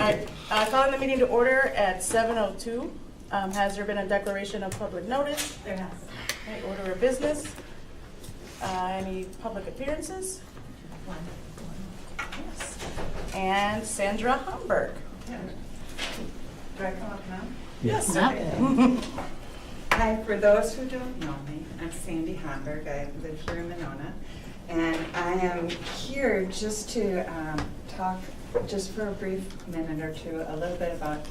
right, calling the meeting to order at 7:02. Has there been a declaration of public notice? There has. Okay, order of business. Any public appearances? One. Yes. And Sandra Homburg. Do I come up now? Yes. Hi, for those who don't know me, I'm Sandy Homburg. I live here in Monona. And I am here just to talk, just for a brief minute or two, a little bit about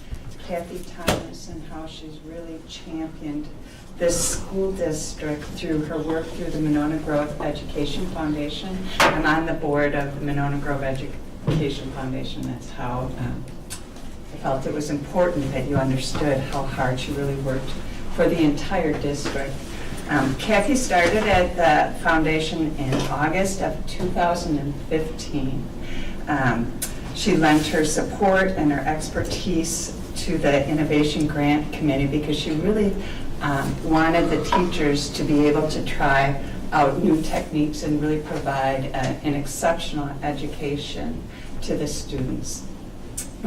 Kathy Thomas and how she's really championed this school district through her work through the Monona Grove Education Foundation. I'm on the board of the Monona Grove Education Foundation. That's how I felt it was important that you understood how hard she really worked for the entire district. Kathy started at the foundation in August of 2015. She lent her support and her expertise to the Innovation Grant Committee because she really wanted the teachers to be able to try out new techniques and really provide an exceptional education to the students.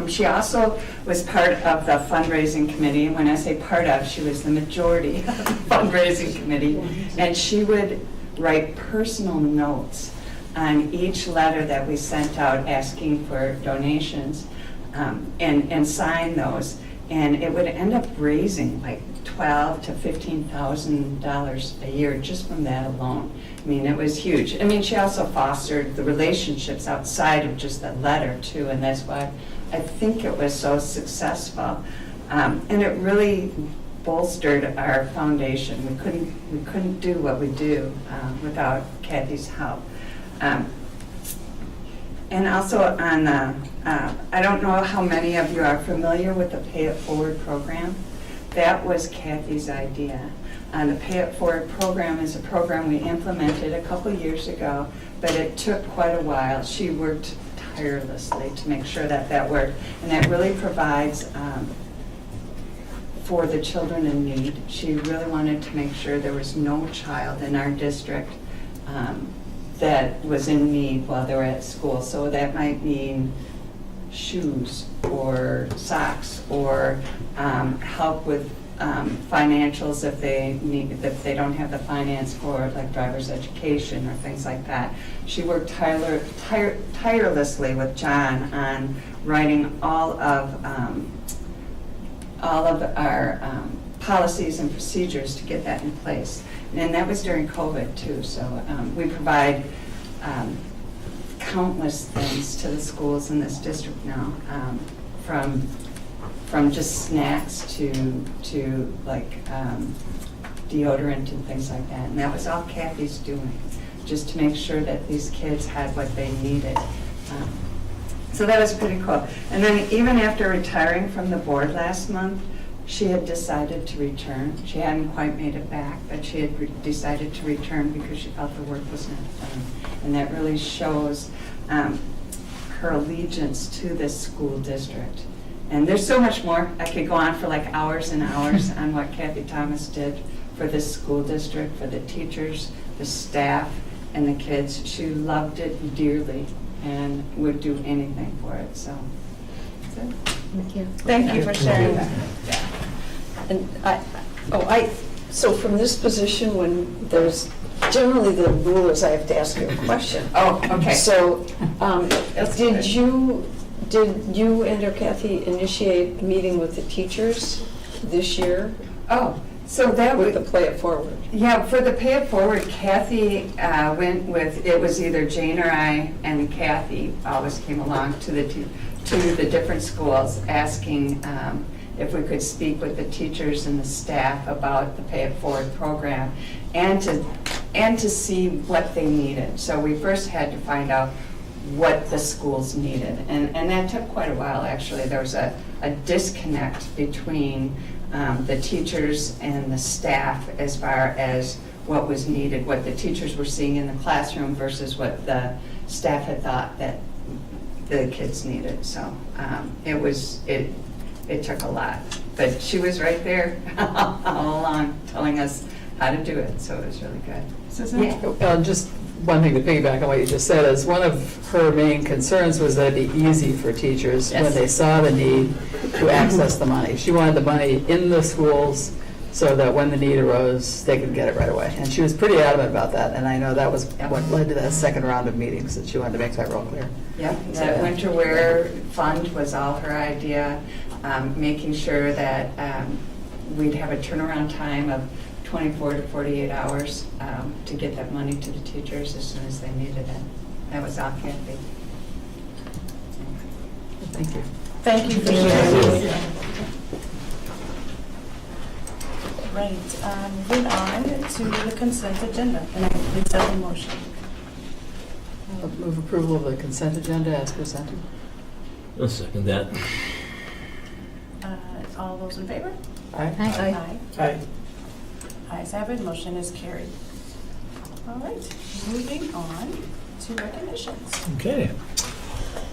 She also was part of the fundraising committee. When I say part of, she was the majority of the fundraising committee. And she would write personal notes on each letter that we sent out asking for donations and sign those. And it would end up raising like $12,000 to $15,000 a year just from that alone. I mean, it was huge. I mean, she also fostered the relationships outside of just the letter too, and that's why I think it was so successful. And it really bolstered our foundation. We couldn't do what we do without Kathy's help. And also on the, I don't know how many of you are familiar with the Pay It Forward program. That was Kathy's idea. The Pay It Forward program is a program we implemented a couple years ago, but it took quite a while. She worked tirelessly to make sure that that worked, and that really provides for the children in need. She really wanted to make sure there was no child in our district that was in need while they were at school. So that might mean shoes or socks or help with financials if they don't have the finance for like driver's education or things like that. She worked tirelessly with John on writing all of our policies and procedures to get that in place. And that was during COVID too, so we provide countless things to the schools in this district now, from just snacks to like deodorant and things like that. And that was all Kathy's doing, just to make sure that these kids had what they needed. So that was pretty cool. And then even after retiring from the board last month, she had decided to return. She hadn't quite made it back, but she had decided to return because she felt the work was not done. And that really shows her allegiance to this school district. And there's so much more. I could go on for like hours and hours on what Kathy Thomas did for this school district, for the teachers, the staff, and the kids. She loved it dearly and would do anything for it. So that's it. Thank you. Thank you for sharing that. And so from this position, when there's, generally the rule is I have to ask you a question. Oh, okay. So, good. did you and or Kathy initiate a meeting with the teachers this year Oh, so that with would the Play It Forward? Yeah, for the Pay It Forward, Kathy went with, it was either Jane or I, and Kathy always came along to the different schools asking if we could speak with the teachers and the staff about the Pay It Forward program and to see what they needed. So we first had to find out what the schools needed, and that took quite a while actually. There was a disconnect between the teachers and the staff as far as what was needed, what the teachers were seeing in the classroom versus what the staff had thought that the kids needed. So it took a lot, but she was right there all along telling us how to do it, so it was really good. Well, just one thing to piggyback on what you just said is one of her main concerns was that it'd be easy for teachers when Yes. they saw the need to access the money. She wanted the money in the schools so that when the need arose, they could get it right away. And she was pretty adamant about that, and I know that was what led to that second round of meetings, that she wanted to make that real clear. Yep, that winter wear fund was all her idea, making sure that we'd have a turnaround time of 24 to 48 hours to get that money to the teachers as soon as they needed it. That was all Kathy. Thank you. Thank you for sharing. Right, moving on to the consent agenda. Can I please have a motion? I'll move approval of the consent agenda as presented. I'll second that. All those in favor? Aye. Aye. Ayes have it, motion is carried. All right, moving on to recognitions. Okay.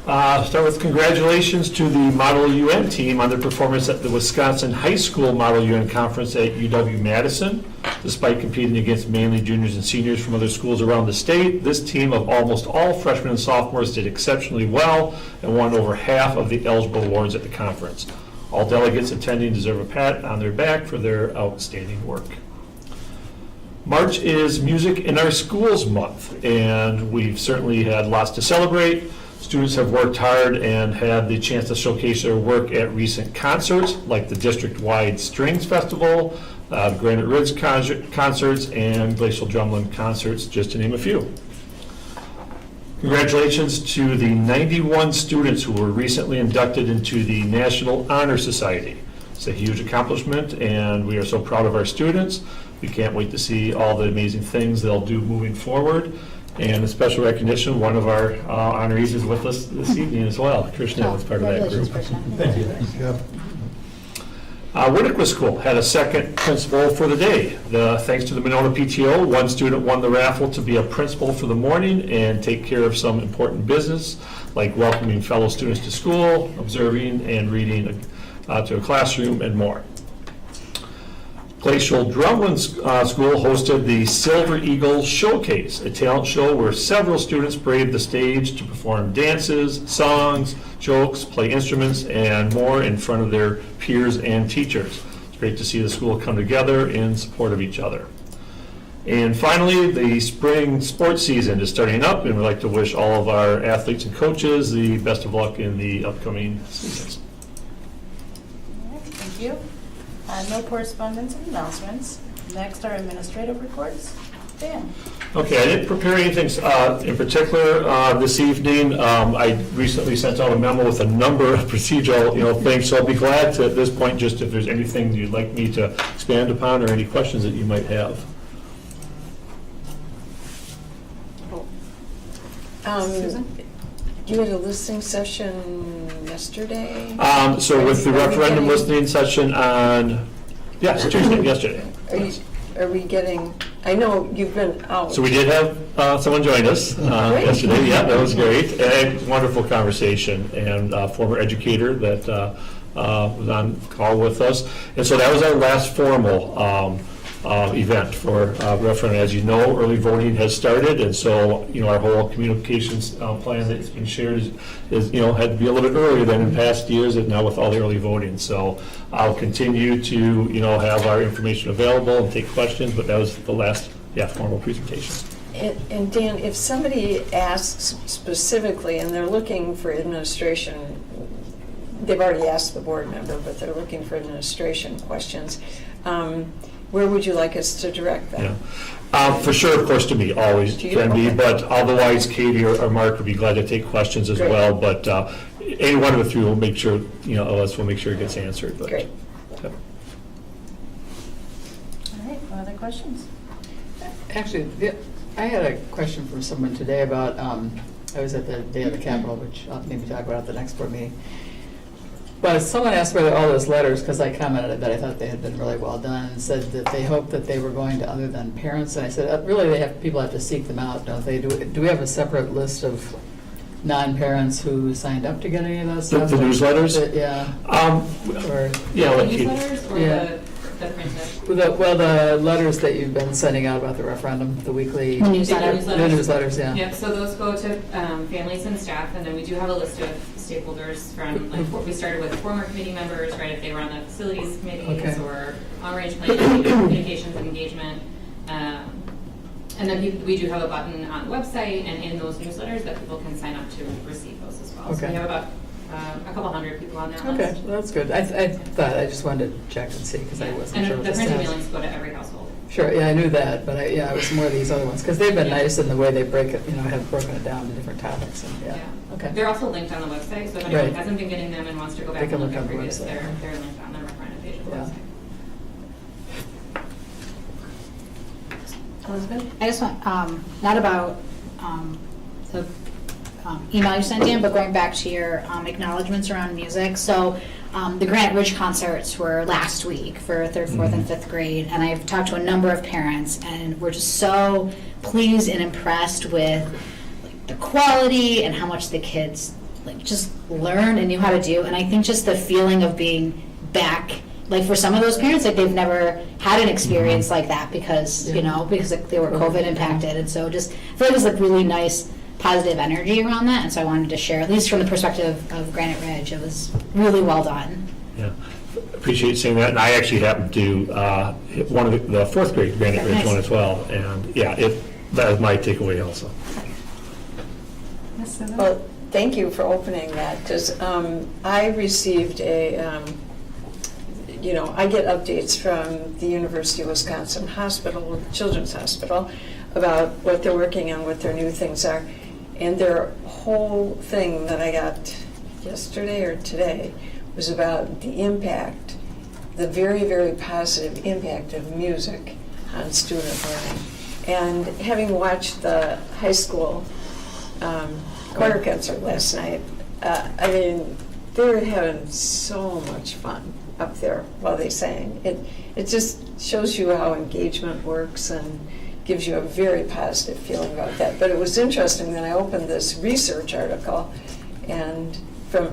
Start with congratulations to the Model UN team on their performance at the Wisconsin High School Model UN Conference at UW-Madison. Despite competing against mainly juniors and seniors from other schools around the state, this team of almost all freshmen and sophomores did exceptionally well and won over half of the eligible awards at the conference. All delegates attending deserve a pat on their back for their outstanding work. March is Music in Our Schools Month, and we've certainly had lots to celebrate. Students have worked hard and had the chance to showcase their work at recent concerts, like the district-wide Strings Festival, Granite Ridge concerts, and Glacial Drumlin concerts, just to name a few. Congratulations to the 91 students who were recently inducted into the National Honor Society. It's a huge accomplishment, and we are so proud of our students. We can't wait to see all the amazing things they'll do moving forward. And a special recognition, one of our honorees is with us this evening as well. Krishna was part of that group. Thank you. Whittiqua School had a second principal for the day. Thanks to the Monona PTO, one student won the raffle to be a principal for the morning and take care of some important business, like welcoming fellow students to school, observing and reading to a classroom, and more. Glacial Drumlin School hosted the Silver Eagle Showcase, a talent show where several students braved the stage to perform dances, songs, jokes, play instruments, and more in front of their peers and teachers. It's great to see the school come together in support of each other. And finally, the spring sports season is starting up, and we'd like to wish all of our athletes and coaches the best of luck in the upcoming seasons. All right, thank you. No correspondence and announcements. Next are administrative reports. Dan? Okay, I didn't prepare anything in particular this evening. I recently sent out a memo with a number of procedural, things, so I'll be glad to, at this point, just if there's anything you'd like me to expand upon or any questions that you might have. Susan? You had a listening session yesterday? So with the referendum listening session on, yes, Tuesday, yesterday. Are we getting, I know you've been out. So we did have someone join us yesterday. Yeah, that was great. And wonderful conversation, and former educator that was on call with us. And so that was our last formal event for referendum. As you know, early voting has started, and so our whole communications plan that's been shared is had to be a little bit earlier than in past years, and now with all the early voting. So I'll continue to have our information available and take questions, but that was the last formal presentation. And Dan, if somebody asks specifically and they're looking for administration, they've already asked the board member, but they're looking for administration questions, where would you like us to direct them? For sure, of course, to me, always To you? can be, Okay. but otherwise Katie or Mark would be glad to take questions as Great. well, but any one of the three will make sure, us will make sure it gets answered. But, Great. Yep. All right, no other questions? Actually, I had a question from someone today about, I was at the Day of the Capitol, which I'll maybe talk about at the next board meeting. But someone asked whether all those letters, because I commented that I thought they had been really well done, and said that they hoped that they were going to other than parents. And I said, really, people have to seek them out, don't they? Do we have a separate list of non-parents who signed up to get any of that stuff? The newsletters? Yeah. Yeah, like Katie. Newsletters or Yeah. the the printed. Well, the letters that you've been sending out about the referendum, the weekly. The newsletters. The newsletters, yeah. Yep, so those go to families and staff, and then we do have a list of stakeholders from, like, we started with former committee members, right, if they were on the facilities committees Okay. or long-range planning, communications and engagement. And then we do have a button on the website and in those newsletters that people can sign up to receive those as well. So Okay. we have about a couple hundred people on that Okay, list. well, that's good. I just wanted to check and see, because I wasn't sure And what the the printed status. mailings go to every household. Sure, yeah, I knew that, but it was more of these other ones, because they've been nice in the way they break it, have broken it down to different topics, and, yeah, okay. They're also linked on the website, so if anyone Right. hasn't been getting them and wants to go They back can and look look at on the previous, website. they're linked on the referendum page of the Yeah. website. Elizabeth? I just want, not about the email you sent in, but going back to your acknowledgements around music. So the Granite Ridge concerts were last week for 3rd, 4th, and 5th grade, and I've talked to a number of parents, and we're just so pleased and impressed with like, the quality and how much the kids just learned and knew how to do. And I think just the feeling of being back, like for some of those parents, like they've never had an experience like that because because like, they were COVID impacted, and so just I feel like it was like really nice positive energy around that, and so I wanted to share, at least from the perspective of Granite Ridge, it was really well done. Yeah, appreciate seeing that. And I actually happened to hit one of the 4th grade Granite Ridge Nice. one as well. And yeah, that was my takeaway also. Yes, Cindy? Well, thank you for opening that, because I received I get updates from the University of Wisconsin Hospital, Children's Hospital, about what they're working on, what their new things are. And their whole thing that I got yesterday or today was about the impact, the very, very positive impact of music on student learning. And having watched the high school choir concert last night, they were having so much fun up there while they sang. It just shows you how engagement works and gives you a very positive feeling about that. But it was interesting that I opened this research article and from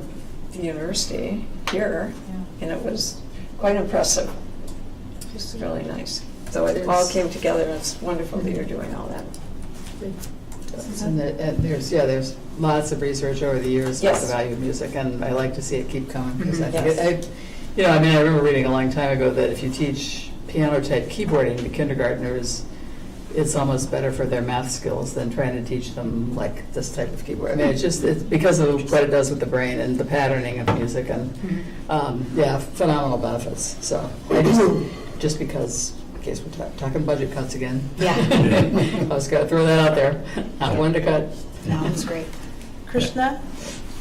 the university here, and it was quite impressive. It was really nice. So it all came together, and it's wonderful that you're doing all that. And there's lots of research over the years about Yes. the value of music, and I like to see it keep coming, because I think Yes. I remember reading a long time ago that if you teach piano-type keyboarding to kindergartners, it's almost better for their math skills than trying to teach them like this type of keyboard. I mean, it's because of what it does with the brain and the patterning of music, and phenomenal benefits. So I just because, in case we're talking budget cuts again. Yeah. I was going to throw that out there. Not one to cut. No, it was great. Krishna?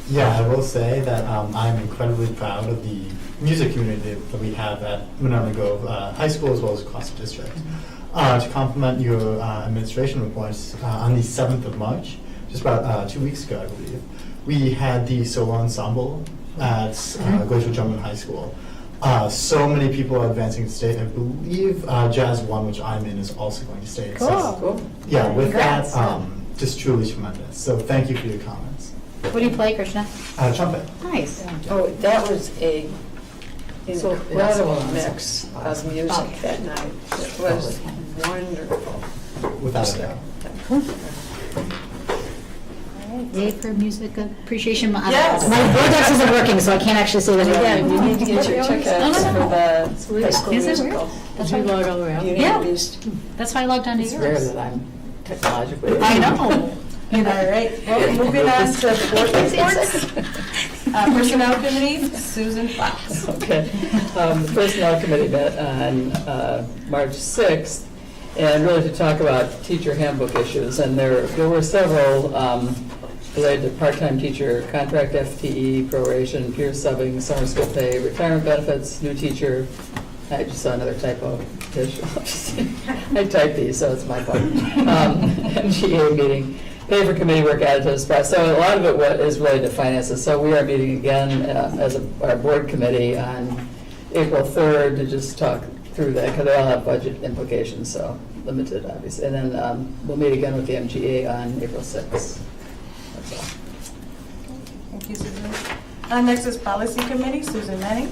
Yeah, I will say that I'm incredibly proud of the music community that we have at Monona Grove High School as well as across the district. To complement your administration reports, on the 7th of March, just about 2 weeks ago, I believe, we had the solo ensemble at Glacial German High School. So many people are advancing to state. I believe Jazz 1, which I'm in, is also going to state. So, Cool. yeah, with Congrats. that, just truly tremendous. So thank you for your comments. What do you play, Krishna? Trumpet. Nice. Oh, that was a So, incredible yeah, so- mix of music that night. It was wonderful. Without a doubt. Yay for Music Appreciation Month. Yes. My Vortex isn't working, so I can't actually say that Again, again. you need to get your tickets for the high school Is it musical. weird? That's Did you why, log all the way up? Beauty Yeah. and the Beast. that's why I logged on to It's rare yours. that I'm technologically. I know. All right, well, moving on to board reports. Personnel Committee, Susan Fox. Okay. The Personnel Committee met on March 6th, and really to talk about teacher handbook issues. And there were several related to part-time teacher contract, FTE, proration, peer subbing, summer school pay, retirement benefits, new teacher. I just saw another typo. I typed these, so it's my fault. MGA meeting. Pay for committee work added to the spot. So a lot of it is related to finances. So we are meeting again as our board committee on April 3rd to just talk through that, because they all have budget implications, so limited, obviously. And then we'll meet again with the MGA on April 6th. That's all. Thank you, Susan. Next is Policy Committee, Susan Manning.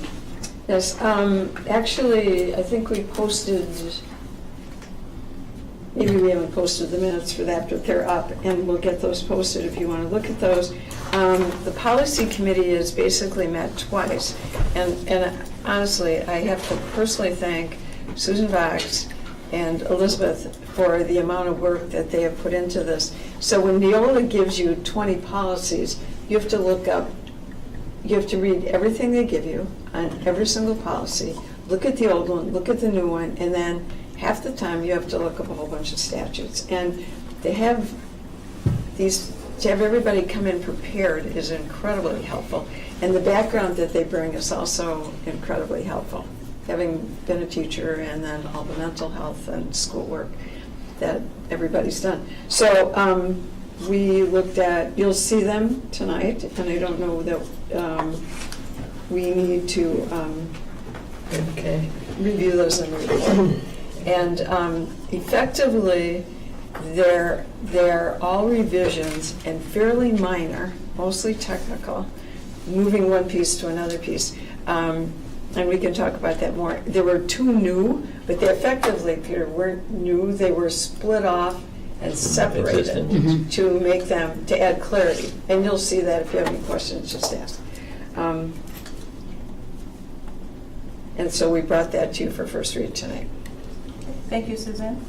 Yes, actually, I think we posted, maybe we haven't posted the minutes for that, but they're up, and we'll get those posted if you want to look at those. The policy committee has basically met twice, and honestly, I have to personally thank Susan Box and Elizabeth for the amount of work that they have put into this. So when Neola gives you 20 policies, you have to look up, you have to read everything they give you on every single policy, look at the old one, look at the new one, and then half the time you have to look up a whole bunch of statutes. And they have these, to have everybody come in prepared is incredibly helpful. And the background that they bring is also incredibly helpful, having been a teacher and then all the mental health and schoolwork that everybody's done. So we looked at, you'll see them tonight, and I don't know that we need to review those in the report. And effectively, they're all revisions and fairly minor, mostly technical, moving one piece to another piece. And we can talk about that more. There were 2 new, but they effectively, Peter, weren't new. They were split off and separated to make them, to add clarity. And you'll see that if you have any questions, just ask. And so we brought that to you for first read tonight. Thank you, Susan.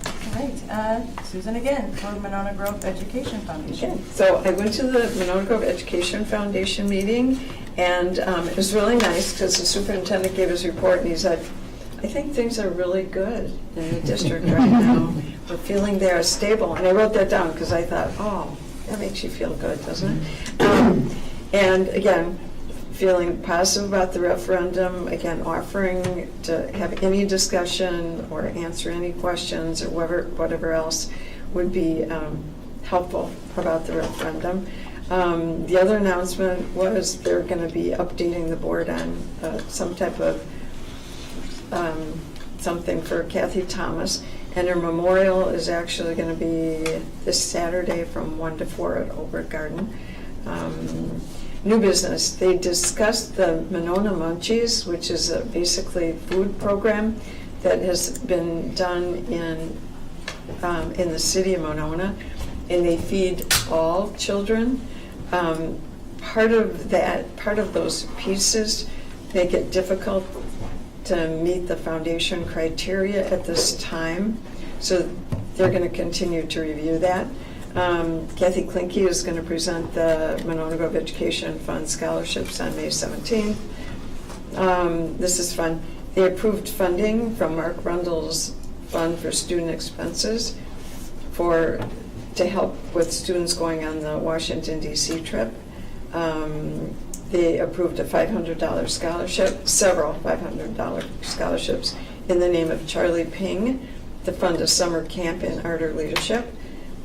All right, Susan again, for Monona Grove Education Foundation. Okay, so I went to the Monona Grove Education Foundation meeting, and it was really nice because the superintendent gave his report, and he said, I think things are really good in the district right now. We're feeling they're stable. And I wrote that down because I thought, oh, that makes you feel good, doesn't it? And again, feeling positive about the referendum, again, offering to have any discussion or answer any questions or whatever else would be helpful about the referendum. The other announcement was they're going to be updating the board on some type of something for Kathy Thomas, and her memorial is actually going to be this Saturday from 1 to 4 at Old Garden. New business, they discussed the Monona Munchies, which is a basically food program that has been done in the city of Monona, and they feed all children. Part of those pieces make it difficult to meet the foundation criteria at this time, so they're going to continue to review that. Kathy Klinke is going to present the Monona Grove Education Fund scholarships on May 17th. This is fun. They approved funding from Mark Rundle's Fund for Student Expenses to help with students going on the Washington, D.C. trip. They approved a $500 scholarship, several $500 scholarships in the name of Charlie Ping to fund a summer camp in art or leadership.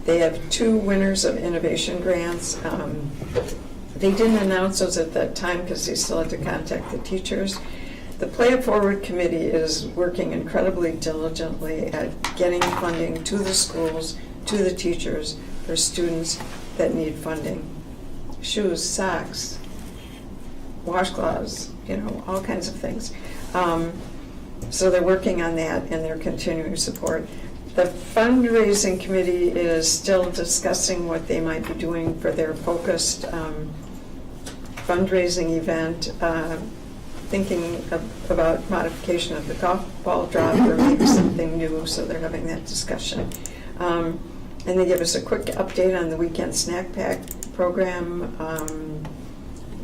They have 2 winners of innovation grants. They didn't announce those at that time because they still had to contact the teachers. The Play It Forward Committee is working incredibly diligently at getting funding to the schools, to the teachers, for students that need funding. Shoes, socks, washcloths, all kinds of things. So they're working on that, and they're continuing support. The fundraising committee is still discussing what they might be doing for their focused fundraising event, thinking about modification of the golf ball drop or maybe something new, so they're having that discussion. And they give us a quick update on the weekend snack pack program,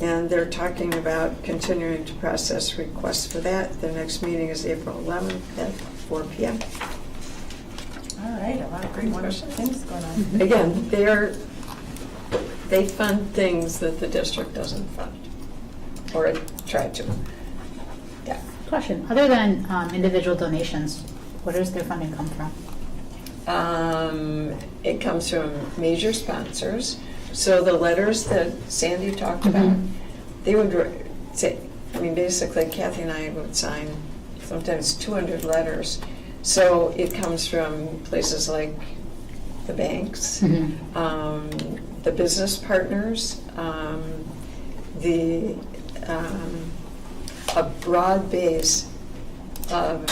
and they're talking about continuing to process requests for that. Their next meeting is April 11th at 4 p.m. All right, a lot of great wonderful things going on. Again, they fund things that the district doesn't fund, or try to. Yeah. Question, other than individual donations, where does their funding come from? It comes from major sponsors. So the letters that Sandy talked about, they would say, basically Kathy and I would sign sometimes 200 letters. So it comes from places like the banks, the business partners, a broad base of,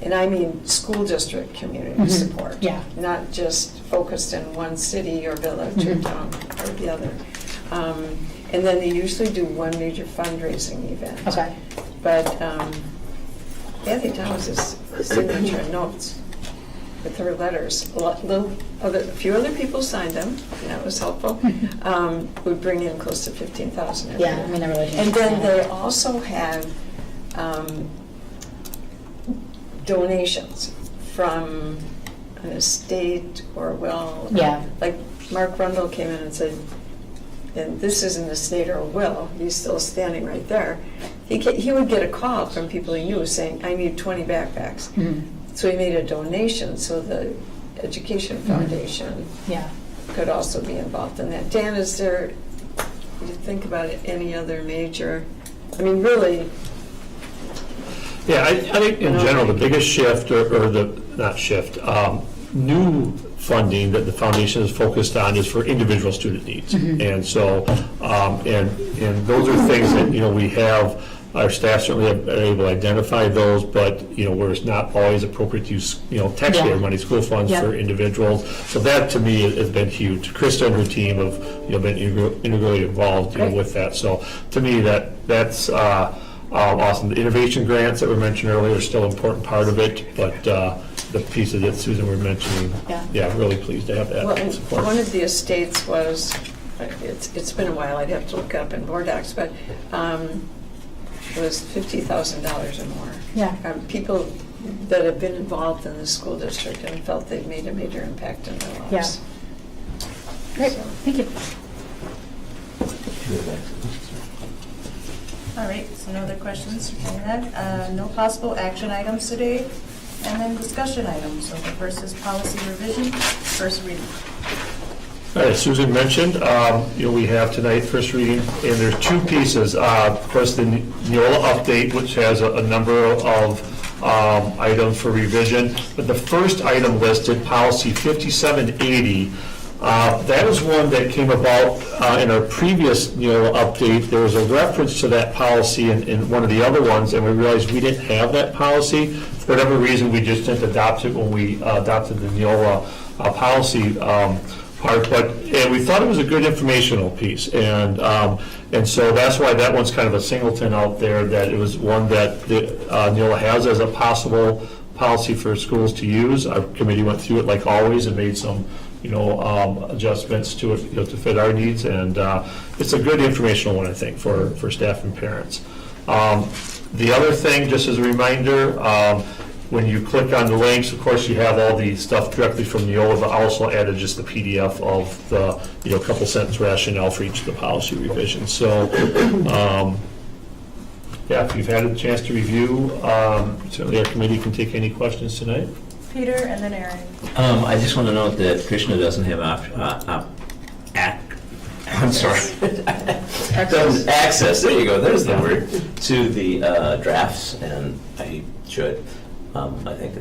and I mean school district community support. Yeah. Not just focused in one city or village or town or the other. And then they usually do one major fundraising event. Okay. But Kathy Thomas's signature notes with her letters, a few other people signed them, and that was helpful, would bring in close to 15,000 every Yeah, year. I mean, I really. And then they also had donations from an estate or Yeah. like Mark Rundle came in and said, and this isn't a estate or a will, he's still standing right there. He would get a call from people he knew saying, I need 20 backpacks. So he made a donation, so the Education Foundation Yeah. could also be involved in that. Dan, is there, you think about it, any other major, I mean, really, Yeah, I think in general, the biggest shift, or the, not shift, new funding that the foundation is focused on is for individual student needs. And so, and those are things that, we have, our staff certainly are able to identify those, but, where it's not always appropriate to use, taxpayer money, school funds Yeah. for individuals. So that, to me, has been huge. Krista and her team have, been integrally involved, with that. So to me, that's awesome. The innovation grants that were mentioned earlier are still an important part of it, but the pieces that Susan were mentioning, really pleased to have that well, and support. one of the estates was, it's been a while, I'd have to look up in board docs, but it was $50,000 or more. Yeah. People that have been involved in the school district and felt they've made a major impact in their lives. Great, So- thank you. All right, so no other questions for that. No possible action items today, and then discussion items. So the first is policy revision, first reading. All right, Susan mentioned, we have tonight first reading, and there's two pieces. Of course, the Neola update, which has a number of items for revision. But the first item listed, policy 5780, that is one that came about in our previous Neola update. There was a reference to that policy in one of the other ones, and we realized we didn't have that policy. For whatever reason, we just didn't adopt it when we adopted the Neola policy part, and we thought it was a good informational piece, and so that's why that one's kind of a singleton out there, that it was one that Neola has as a possible policy for schools to use. Our committee went through it like always and made some adjustments to it, to fit our needs, and it's a good informational one, I think, for staff and parents. The other thing, just as a reminder, when you click on the links, of course, you have all the stuff directly from Neola, but I also added just the PDF of the, couple sentence rationale for each of the policy revisions. So, if you've had a chance to review, certainly our committee can take any questions tonight. Peter and then Aaron. I just want to note that Krishna doesn't have access, there you go, there's the word, to the drafts, and I should, I think,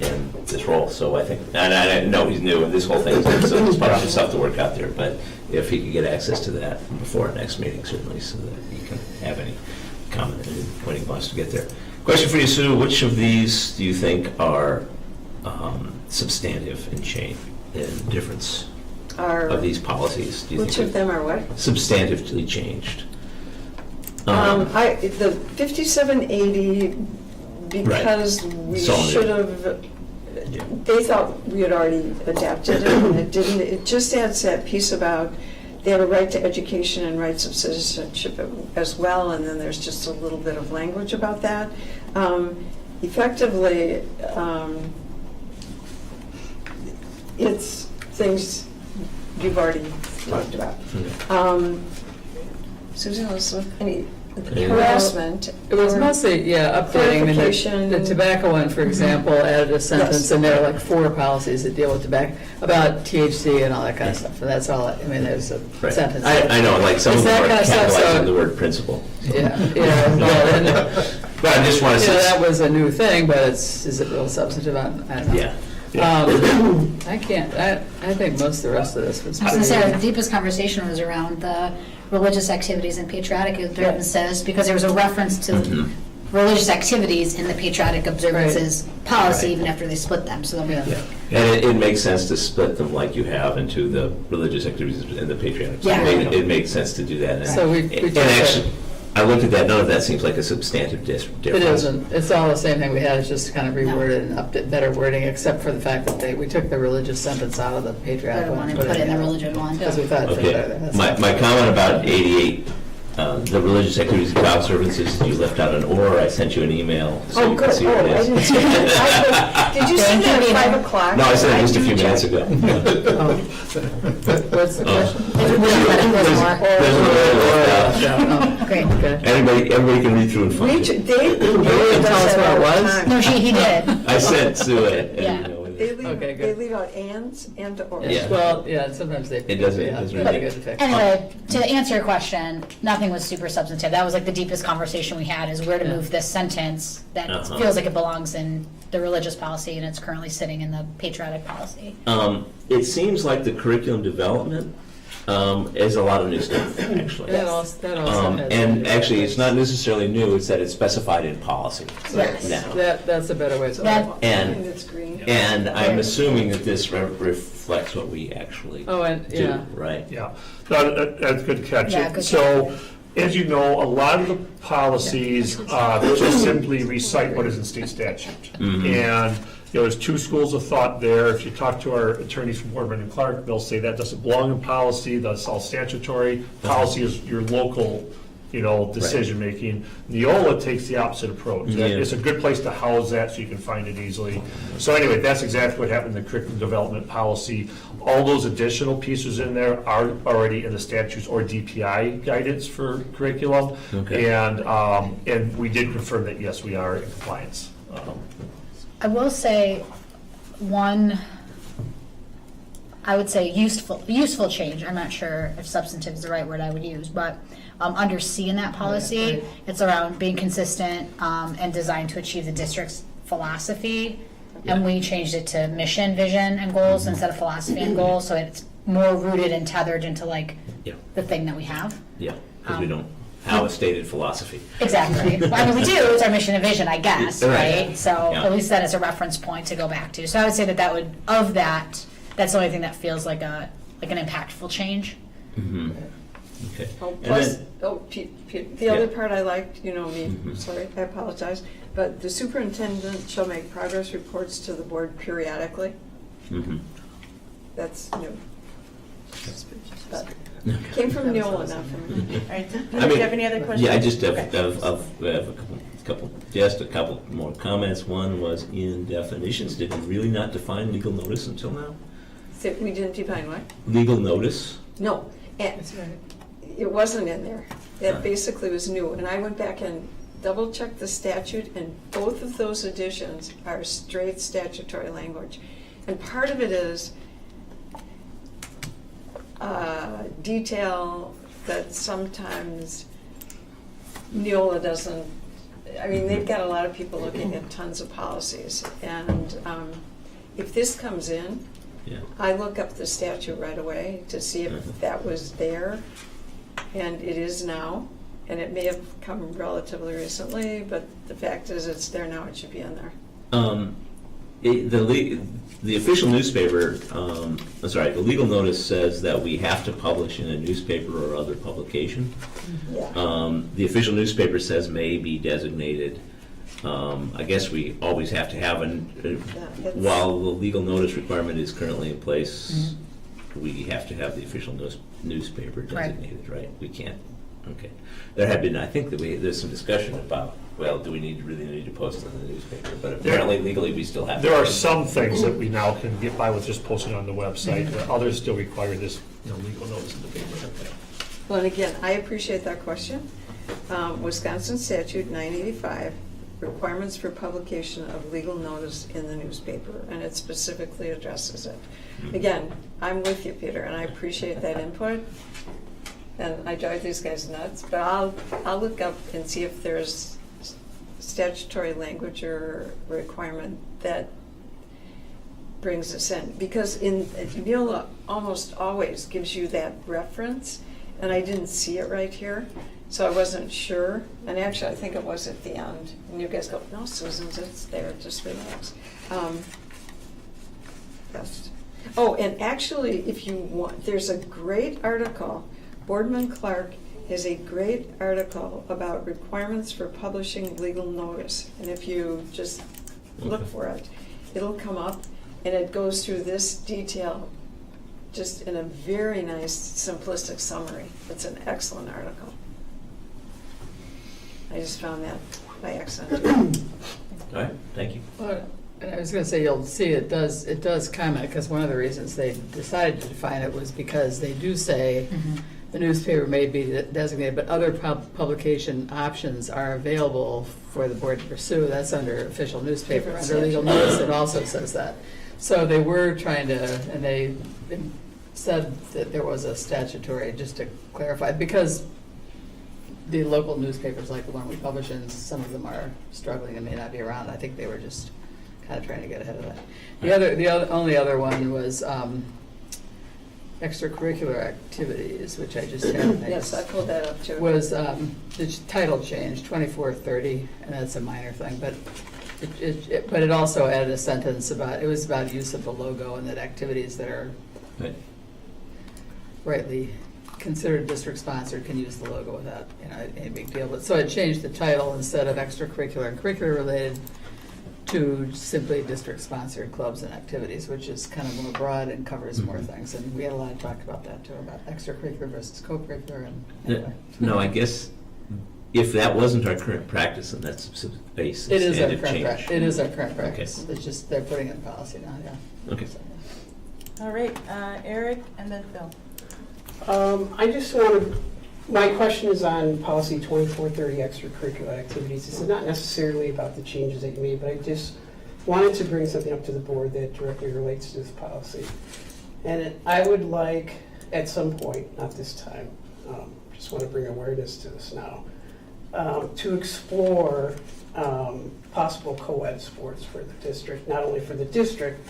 in this role. So I think, and I know he's new, and this whole thing is new, so there's probably some stuff to work out there, but if he could get access to that before our next meeting, certainly, so that he can have any comment when he wants to get there. Question for you, Sue, which of these do you think are substantive in change, in difference of these policies? Do you Which think of them are what? substantively changed? The 5780, because we So new. should have, they thought we had already adapted it, and it didn't. It just adds that piece about they have a right to education and rights of citizenship as well, and then there's just a little bit of language about that. Effectively, it's things you've already talked about. Susan, any harassment? It was mostly, updating. I mean, Clarification. the tobacco one, for example, added a sentence, Yes. and there are like 4 policies that deal with tobacco, about THC and all that kind of stuff. And that's all, there's a Right. sentence. I know, like some It's of them that are kind of stuff, so- capitalizing the word principle. Well, and, But I just want to that say, was a new thing, but is it real substantive? I don't know. yeah. I think most of the rest of this was I was gonna pretty. say, our deepest conversation was around the religious activities and patriotic observances, because there was a reference to Mhm. religious activities in the patriotic observances policy, Right. even after they split them, so then we. Yeah, and it makes sense to split them like you have into the religious activities and the patriotic. Yeah. It makes sense to do that. So we And took that. actually, I looked at that, none of that seems like a substantive difference. It isn't. It's all the same thing we had. It's just kind of reworded and upped better wording, except for the fact that we took the religious sentence out of the patriotic Better one. one and put it in the religion one. Because we thought it fit Okay, better there. That's my all. comment about 88, the religious activities and child services, you left out an or, I sent you an email, so Oh, you can good. see Oh, what I it didn't is. see that. Did you send that at 5 o'clock? No, I sent it just a few do minutes check. ago. What's the question? If we don't let it go more. There's a little left out. Oh, Great. okay. Everybody can read through and find They it. tell does us that what it all the was? time. No, he did. I sent Sue it. and, Yeah. you know, They leave, Okay, they good. leave out ands and or. Yeah. Well, yeah, sometimes they. It doesn't- yeah, it doesn't it's really- good to fix. Anyway, to answer your question, nothing was super substantive. That was like the deepest conversation we had, is where to Yeah. move this sentence that Uh-huh. feels like it belongs in the religious policy and it's currently sitting in the patriotic policy. It seems like the curriculum development is a lot of new stuff, actually. That also has. And actually, it's not necessarily new, it's that it's specified in policy Yes. now. That's a better way to. That- And, It's green. and I'm assuming that this reflects what we actually Oh, and, do, yeah. right? Yeah, no, that's a good catch. Yeah, good So, as you know, a lot of the policies just simply recite what is in state statute. Mhm. And, you know, there's two schools of thought there. If you talk to our attorneys from Boardman and Clark, they'll say that doesn't belong in policy, that's all statutory. Policy is your local, you know, decision-making. Neola takes the opposite approach. Yeah. It's a good place to house that so you can find it easily. So anyway, that's exactly what happened in the curriculum development policy. All those additional pieces in there are already in the statutes or DPI guidance for curriculum. Okay. And we did confirm that, yes, we are in compliance. I will say one, I would say useful change. I'm not sure if substantive is the right word I would use, but under C in that policy, Right. it's around being consistent and designed to achieve the district's philosophy. And Yeah. we changed it to mission, vision, and goals instead of philosophy and goals, so it's more rooted and tethered into like Yeah, the thing that we have. yeah, because we don't have a stated philosophy. Exactly. Well, I mean, we do, it's our mission and vision, I guess, Right. right? So Yeah. at least that is a reference point to go back to. So I would say that would, of that, that's the only thing that feels like an impactful change. Mhm. Okay. Oh, And plus, then- the other Yeah. part I liked, you know me, Mhm. sorry, I apologize, but the superintendent shall make progress reports to the board periodically. Mhm. That's new. But came from Neola, not from me. All right, do I mean, you have any other questions? Yeah, I just have Okay. just a couple more comments. One was in definitions. Did we really not define legal notice until now? So we didn't define what? Legal notice? No, and it wasn't in there. That basically was new, and I went back and double-checked the statute, and both of those additions are straight statutory language. And part of it is detail that sometimes Neola doesn't, I mean, they've got a lot of people looking at tons of policies, and if this comes in, Yeah. I look up the statute right away to see if that was there, and it is now, and it may have come relatively recently, but the fact is it's there now, it should be in there. The official newspaper, the legal notice says that we have to publish in a newspaper or other publication. Yeah. The official newspaper says may be designated. I guess we always have to have it's- while the legal notice requirement is currently in place, we have to have the official newspaper Right. designated, right? We can't, okay. There had been, I think that there's some discussion about, well, do we really need to post it in the newspaper? But apparently legally, we still have to. There are some things that we now can get by with just posting on the website, but others still require this, you know, legal notice in the paper. Well, and again, I appreciate that question. Wisconsin statute 985, requirements for publication of legal notice in the newspaper, and it specifically addresses it. Again, I'm with you, Peter, and I appreciate that input, and I drive these guys nuts, but I'll look up and see if there's statutory language or requirement that brings us in. Because Neola almost always gives you that reference, and I didn't see it right here, so I wasn't sure. And actually, I think it was at the end. And you guys go, no, Susan, it's there, just relax. Yes. Oh, and actually, if you want, there's a great article, Boardman Clark has a great article about requirements for publishing legal notice. And if you just look for it, it'll come up, and it goes through this detail just in a very nice, simplistic summary. It's an excellent article. I just found that by accident. All right, thank you. Well, and I was going to say, you'll see it does comment, because one of the reasons they decided to define it was because they do say the newspaper may be designated, but other publication options are available for the board to pursue. That's under official newspaper. Different Under legal section. notice, it also says that. So they were trying to, and they said that there was a statutory, just to clarify, because the local newspapers, like the one we publish in, some of them are struggling and may not be around. I think they were just kind of trying to get ahead of that. The only other one was extracurricular activities, which I just had. Yes, I pulled that up too. Was the title change, 2430, and that's a minor thing, but it also added a sentence about, it was about use of the logo, and that activities that are Right. rightly considered district sponsored can use the logo without, any big deal. But so it changed the title, instead of extracurricular and curricular related, to simply district sponsored clubs and activities, which is kind of more broad and covers more things. And we had a lot of talk about that too, about extracurricular versus co-curricular. And anyway. No, I guess if that wasn't our current practice, then that's a It is our substantive current change. practice. It is our current practice. Okay. It's just they're putting it in policy now. Yeah. Okay. So, All right, Eric, and then Phil. I just wanted, my question is on policy 2430, extracurricular activities. This is not necessarily about the changes that you made, but I just wanted to bring something up to the board that directly relates to this policy. And I would like, at some point, not this time, just want to bring awareness to this now, to explore possible co-ed sports for the district, not only for the district,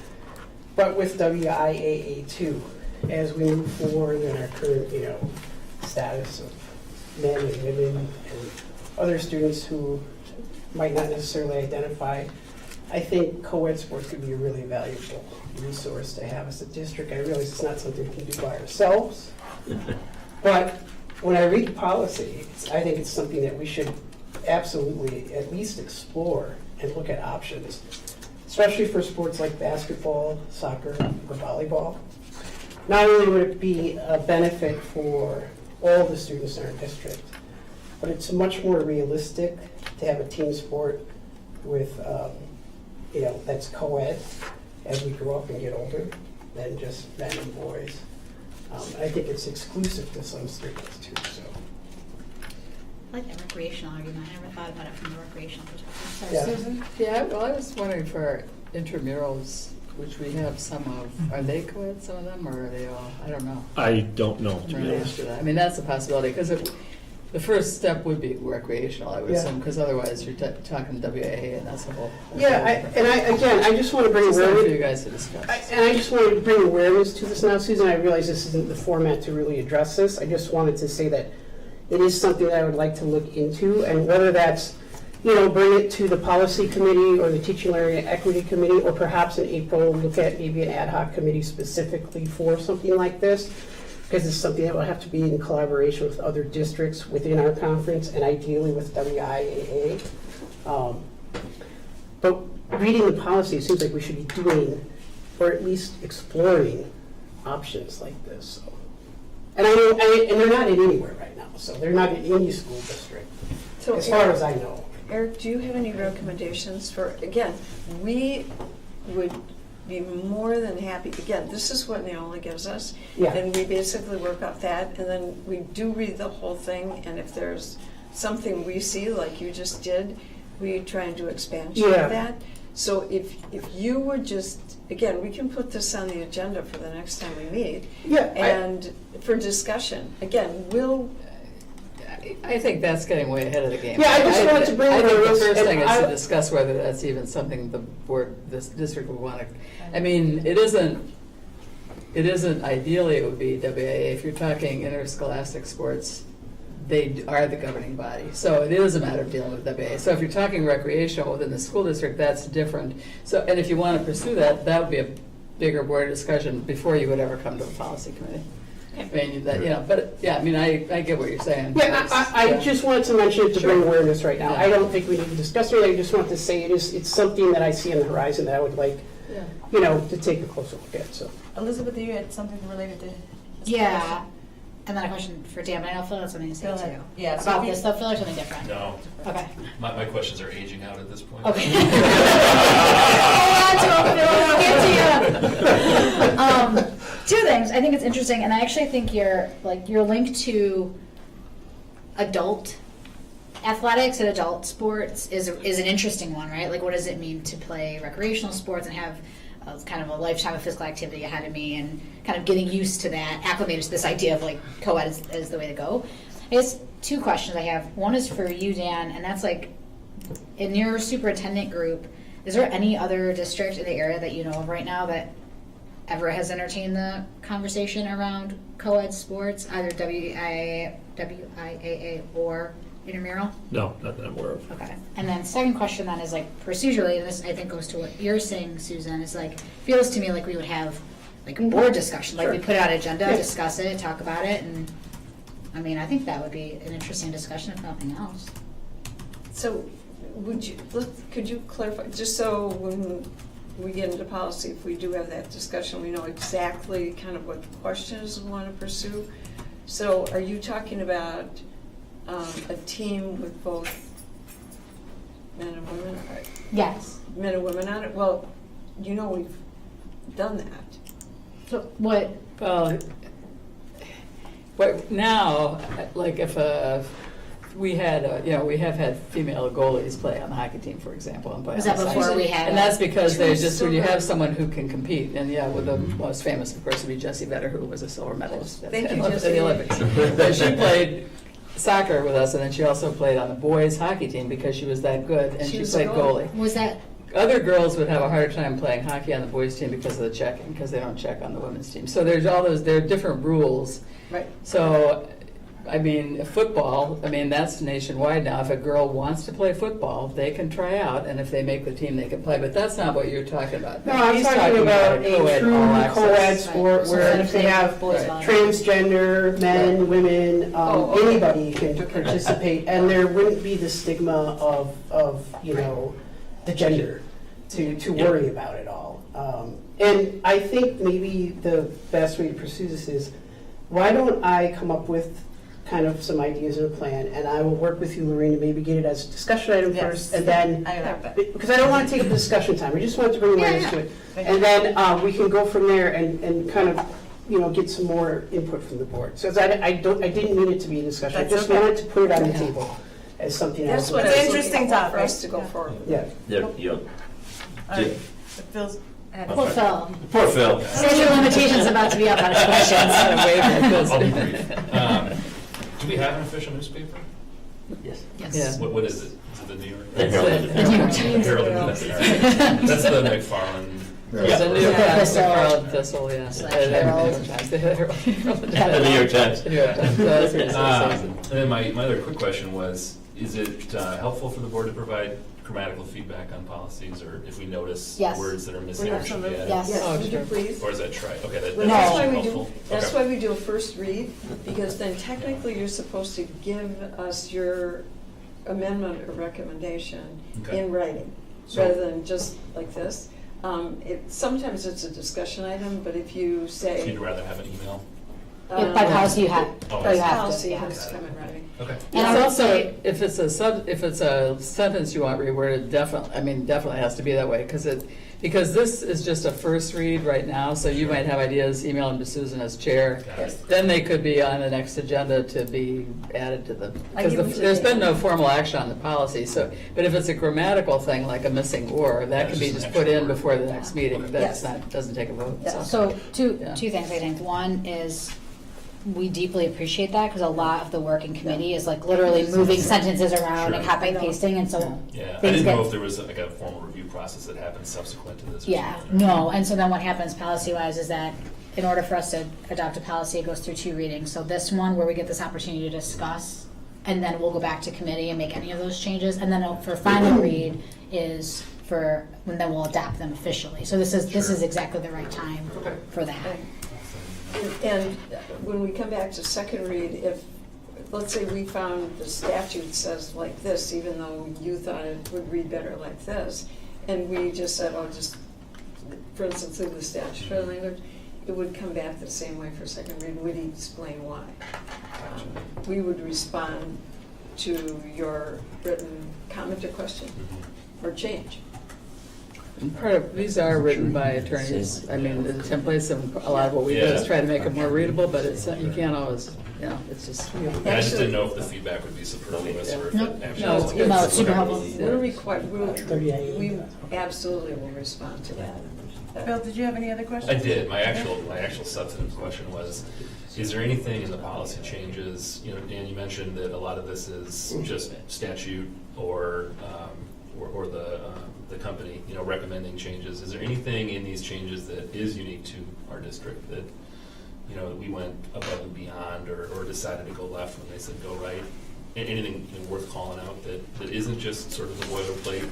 but with WIAA too, as we move forward in our current, status of men and women and other students who might not necessarily identify. I think co-ed sports could be a really valuable resource to have as a district. I realize it's not something we can do by ourselves, but when I read the policy, I think it's something that we should absolutely at least explore and look at options, especially for sports like basketball, soccer, or volleyball. Not only would it be a benefit for all the students in our district, but it's much more realistic to have a team sport with, that's co-ed as we grow up and get older than just men and boys. I think it's exclusive to some students too, so. I like that recreational argument. I never thought about it from the recreational perspective. Yeah. Susan? Yeah, well, I was wondering for our intramurals, which we have some of, are they co-ed, some of them, or are they all, I don't know. I don't know, to Trying be to honest. answer that. I mean, that's a possibility, because the first step would be recreational, I would Yeah. assume, because otherwise you're talking WAA, and that's a whole. Yeah, I just want to bring It's something for you awareness. guys to discuss. I just wanted to bring awareness to this now, Susan. I realize this isn't the format to really address this. I just wanted to say that it is something that I would like to look into, and whether that's, bring it to the policy committee or the teaching learning equity committee, or perhaps in April, look at maybe an ad hoc committee specifically for something like this, because it's something that will have to be in collaboration with other districts within our conference, and ideally with WIAA. But reading the policy, it seems like we should be doing, or at least exploring, options like this. So. And I know, and they're not in anywhere right now, so they're not in any school district, So as far as I know. Eric, do you have any recommendations for, again, we would be more than happy, again, this is what Neola gives us. Yeah. And we basically work up that, and then we do read the whole thing, and if there's something we see, like you just did, we try and do expansion Yeah. of that. So if you would just, again, we can put this on the agenda for the next time we meet, Yeah, and for discussion. Again, we'll, I think that's getting way ahead of the game. Yeah, I just wanted to bring I it think the up, first and thing is I- to discuss whether that's even something the board, this district would want to, I mean, it isn't it isn't, ideally it would be WAA. If you're talking interscholastic sports, they are the governing body. So it is a matter of dealing with WAA. So if you're talking recreational within the school district, that's different. So, and if you want to pursue that, that would be a bigger board discussion before you would ever come to a policy committee. I mean, that, you know, but, yeah, I mean, I get what you're saying. Yeah, I just wanted to mention it to bring awareness right now. Yeah. I don't think we need to discuss it, I just want to say it's something that I see on the horizon that I would like, Yeah. you know, to take a closer look at, so. Elizabeth, you had something related to this Yeah, question? and then a question for Dan, but I know Phil had something to say Go ahead. too. Yeah, so About if you- this though, Phil, or something different? No, Okay. my questions are aging out at this point. Okay. Hold on to it, Phil, we'll get to you. Two things, I think it's interesting, and I actually think your link to adult athletics and adult sports is an interesting one, right? Like, what does it mean to play recreational sports and have kind of a lifetime of physical activity ahead of me, and kind of getting used to that, acclimated to this idea of like co-ed is the way to go. I guess two questions I have. One is for you, Dan, and that's like, in your superintendent group, is there any other district in the area that you know of right now that ever has entertained the conversation around co-ed sports, either WIAA or intramural? No, not that I'm aware of. Okay. And then second question then is like procedurally, and this I think goes to what you're saying, Susan, is like, feels to me like we would have like a board discussion, like we put out an agenda, discuss it, talk about it, and I mean, I think that would be an interesting discussion if nothing else. So could you clarify, just so when we get into policy, if we do have that discussion, we know exactly kind of what the questions we want to pursue? So are you talking about a team with both men and women? Yes. Men and women on it? Well, you know we've done that. So what, Well, now, like if we had, we have had female goalies play on the hockey team, for example. And play was on that the before side. we had? And that's because they She was just, when you silver. have someone who can compete, and with the most famous, of course, would be Jessie Vedder, who was a silver medalist at Thank you, at Jessie. the Olympics. But she played soccer with us, and then she also played on the boys hockey team because she was that good, and She she was a played goalie. goalie. Was that, Other girls would have a harder time playing hockey on the boys' team because of the checking, because they don't check on the women's team. So there's all those, there are different rules. Right. So, I mean, football, I mean, that's nationwide now. If a girl wants to play football, they can try out, and if they make the team, they can play. But that's not what you're talking about. No, I'm He's talking about a co-ed, true all access. co-ed sport So where instead of if they saying have boys Right. volleyball. transgender, men, women, okay. anybody can participate, and there wouldn't be the stigma of the gender to worry about it all. And I think maybe the best way to pursue this is, why don't I come up with kind of some ideas and a plan, and I will work with you, Lorraine, to maybe get it as a discussion item Yes. first, and then, I like that. because I don't want to take up the discussion time, I just want to bring awareness to it. And then we can go from there and kind of, get some more input from the board. So I didn't mean it to be a discussion, I That's just okay. wanted to put it on the table as something else. That's what It's I an was interesting looking for topic. us to go forward. Yeah. All right. It feels. poor Phil. Poor Phil. Statute of limitations about to be up on his questions. I'll be brief. Do we have an official newspaper? Yes. Yes. Yeah. What is it? Is it the New York? The Herald. The New York Times. Herald. That's the McFarland. It's a New York The Times, Thistle. the Herald Thistle, yeah. Slash And then Herald. New York Times, the Herald. The New York Times. The New York Times. So that's what it says. And then my other quick question was, is it helpful for the board to provide grammatical feedback on policies, or if we notice Yes. words that are missing or should be added? Yes. Oh, Would you sure. please? Or is that try? Okay, Well, No. that's why we helpful. do, that's Okay. why we do a first read, because then technically you're supposed to give us your amendment or recommendation Okay. in writing, So- rather than just like this. Sometimes it's a discussion item, but if you So say. you'd rather have an email? By policy, you have, Oh, or you have Policy to, yeah. has to come in writing. Okay. And I It's would also, say, if it's a sentence you want reworded, definitely has to be that way, because this is just a first read right now, so you might have ideas, email them to Susan as chair. Got it. Then they could be on the next agenda to be added to the, I give them because to there's Dan. been no formal action on the policy, so, but if it's a grammatical thing, like a missing or, that That's can be just just an put extra in word. before the next meeting, that's Yes. not, doesn't take a vote, so. so two Yeah. things I think. One is, we deeply appreciate that, because a lot of the work in committee is like literally moving sentences around and Sure. copying and pasting, and so Yeah, I things didn't get. know if there was like a formal review process that happened subsequent to this. or Yeah, something. no, and so then what happens policy-wise is that in order for us to adopt a policy, it goes through 2 readings. So this one, where we get this opportunity to discuss, and then we'll go back to committee and make any of those changes. And then for final read is and then we'll adapt them officially. So this is exactly the right time for that. And when we come back to second read, if, let's say we found the statute says like this, even though you thought it would read better like this, and we just said, oh, just, for instance, leave the statutory language, it would come back the same way for second read. Would he explain why? We would respond to your written comment or question or change. And part of, these are written by attorneys. I mean, the templates and a lot of what we do is try to make them more readable, but it's, you can't always, it's just. And I just didn't know if the feedback would be superfluous or if Nope. it actually. No, was it's good. No, it's super helpful. We're required, we absolutely will respond to that. Bill, did you have any other questions? I did. My actual substantive question was, is there anything in the policy changes, Dan, you mentioned that a lot of this is just statute or the company, recommending changes. Is there anything in these changes that is unique to our district that, we went above and beyond or decided to go left when they said go right? Anything worth calling out that isn't just sort of the boilerplate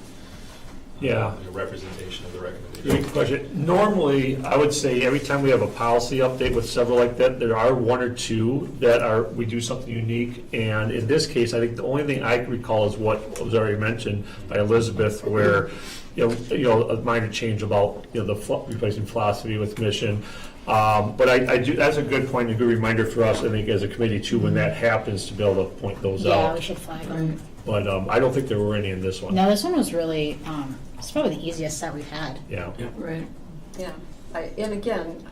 representation of the recommendation? Great question. Normally, I would say every time we have a policy update with several like that, there are 1 or 2 that we do something unique. And in this case, I think the only thing I can recall is what was already mentioned by Elizabeth, where a minor change about replacing philosophy with mission. But I do. That's a good point, a good reminder for us, I think, as a committee too, when that happens, to be able to point those out. Yeah, we should flag them. But I don't think there were any in this one. No, this one was really, it's probably the easiest set we've had. Yeah. Right. Yeah, and again,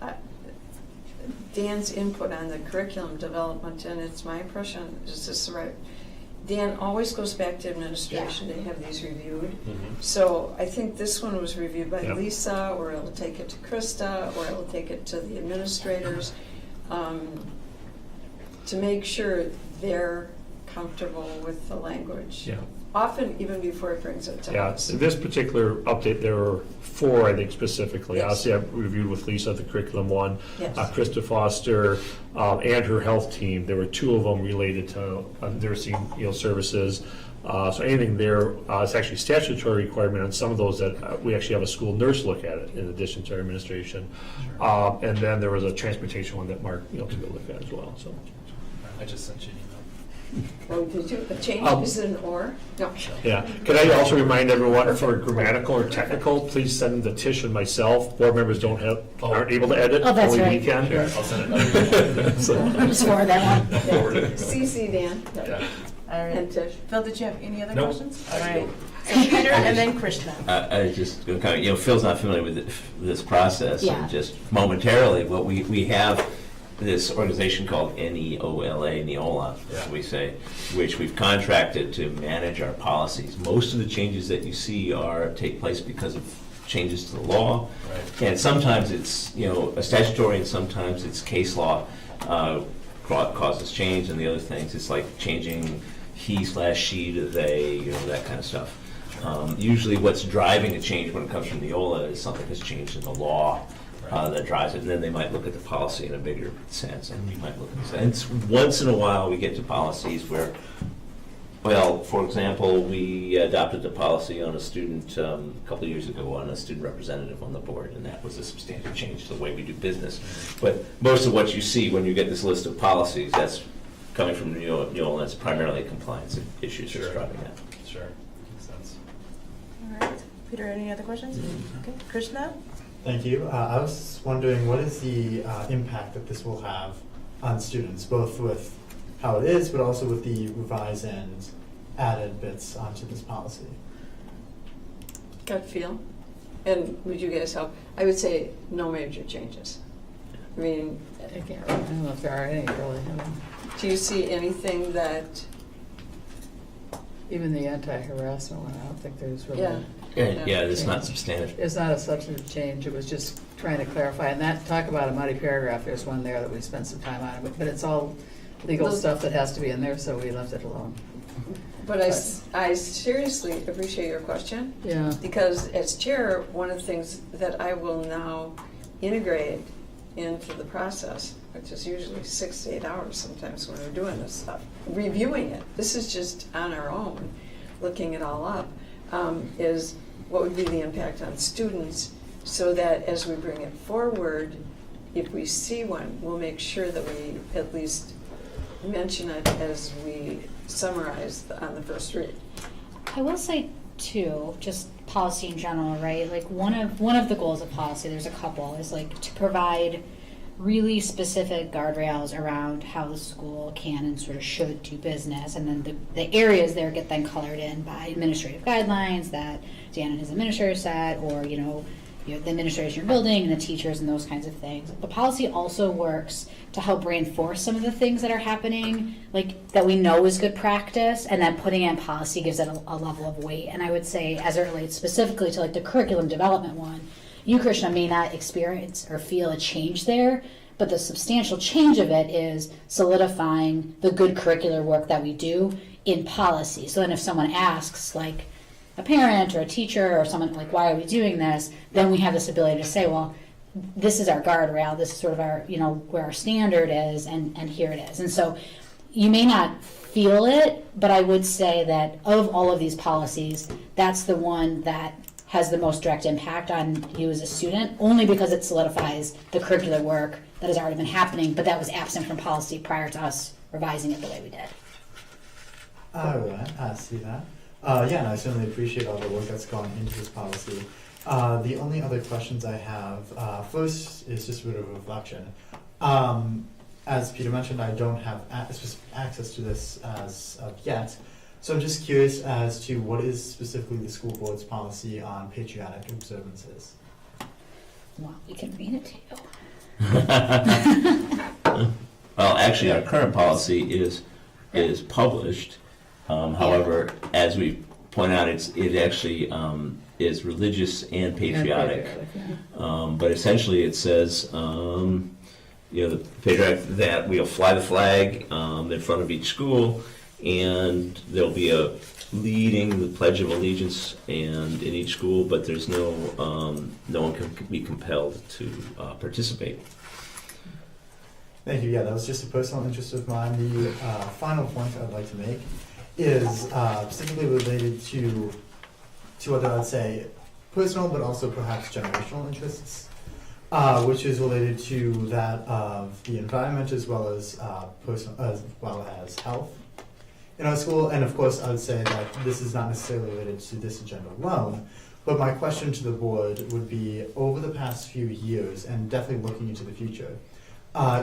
Dan's input on the curriculum development, and it's my impression, is this right? Dan always goes back to administration to have these reviewed. So I think this one was reviewed by Lisa, or it'll take it to Krista, or it'll take it to the administrators, to make sure they're comfortable with the language. Yeah. Often even before it brings it to us. In this particular update, there were 4, I think, specifically. Yes. Obviously, I reviewed with Lisa the curriculum one. Yes. Krista Foster and her health team. There were 2 of them related to nursing, services. So anything there, it's actually statutory requirement on some of those that we actually have a school nurse look at it in addition to our administration. And then there was a transportation one that Mark, took a look at as well. So I just sent you an email. Oh, did you, a change is an or? No. yeah. Could I also remind everyone, for grammatical or technical, please send them to Tish and myself. Board members aren't able to edit. Oh, that's only right. we can. Sure, I'll send it. So- Just forward that one. Forward it. CC Dan. Yeah. All And right. Tish. Phil, did you have any other Nope. questions? I All right. don't. So Peter and then Krishna. I just kind of, Phil's not familiar with this process. Yeah. And just momentarily, what we have this organization called NEOLA, Neola, as we say, which we've contracted to manage our policies. Most of the changes that you see take place because of changes to the law. Right. And sometimes it's, a statutory, and sometimes it's case law causes change, and the other things, it's like changing he/she to they, that kind of stuff. Usually what's driving a change when it comes from Neola is something that's changed in the law that drives it, and then they might look at the policy in a bigger sense, and we might look at this. And once in a while, we get to policies where, for example, we adopted the policy on a student a couple of years ago on a student representative on the board, and that was a substantial change to the way we do business. But most of what you see when you get this list of policies, that's coming from Neola, and it's primarily compliance issues that's driving that. Sure, makes sense. All right. Peter, any other questions? Okay. Krishna? Thank you. I was wondering, what is the impact that this will have on students, both with how it is, but also with the revised and added bits onto this policy? Gut feel? And would you guys help? I would say no major changes. I mean, I don't know if there are any, really. do you see anything that, Even the anti-harassment one, I don't think there's really. Yeah. Yeah, it's not substantive. It's not a substantive change, it was just trying to clarify, and that, talk about a muddy paragraph, there's one there that we spent some time on, but it's all legal Those- stuff that has to be in there, so we left it alone. but I seriously appreciate your question, Yeah. because as chair, one of the things that I will now integrate into the process, which is usually 6 to 8 hours sometimes when we're doing this stuff, reviewing it. This is just on our own, looking it all up, is what would be the impact on students, so that as we bring it forward, if we see one, we'll make sure that we at least mention it as we summarize on the first read. I will say too, just policy in general, right? Like one of the goals of policy, there's a couple, is like to provide really specific guardrails around how the school can and sort of should do business, and then the areas there get then colored in by administrative guidelines that Dan and his administrator set, or the administration of your building and the teachers and those kinds of things. The policy also works to help reinforce some of the things that are happening, like that we know is good practice, and that putting it in policy gives it a level of weight. And I would say, as it relates specifically to like the curriculum development one, you, Krishna, may not experience or feel a change there, but the substantial change of it is solidifying the good curricular work that we do in policy. So then if someone asks, like, a parent or a teacher or someone, like, why are we doing this, then we have this ability to say, well, this is our guardrail, this is sort of our, where our standard is, and here it is. And so you may not feel it, but I would say that of all of these policies, that's the one that has the most direct impact on you as a student, only because it solidifies the curricular work that has already been happening, but that was absent from policy prior to us revising it the way we did. All right, I see that. Yeah, and I certainly appreciate all the work that's gone into this policy. The only other questions I have, first is just a bit of a reflection. As Peter mentioned, I don't have access to this as of yet, so I'm just curious as to what is specifically the school board's policy on patriotic observances. Well, we can read it to you. Well, actually, our current policy is published. However, as we point out, it actually is religious and patriotic. But essentially, it says, the patriotic, that we'll fly the flag in front of each school, and there'll be a leading the Pledge of Allegiance and in each school, but there's no one can be compelled to participate. Thank you. Yeah, that was just a personal interest of mine. The final point I'd like to make is specifically related to what I would say personal, but also perhaps generational interests, which is related to that of the environment as well as health in our school. And of course, I would say that this is not necessarily related to this agenda alone, but my question to the board would be, over the past few years, and definitely looking into the future,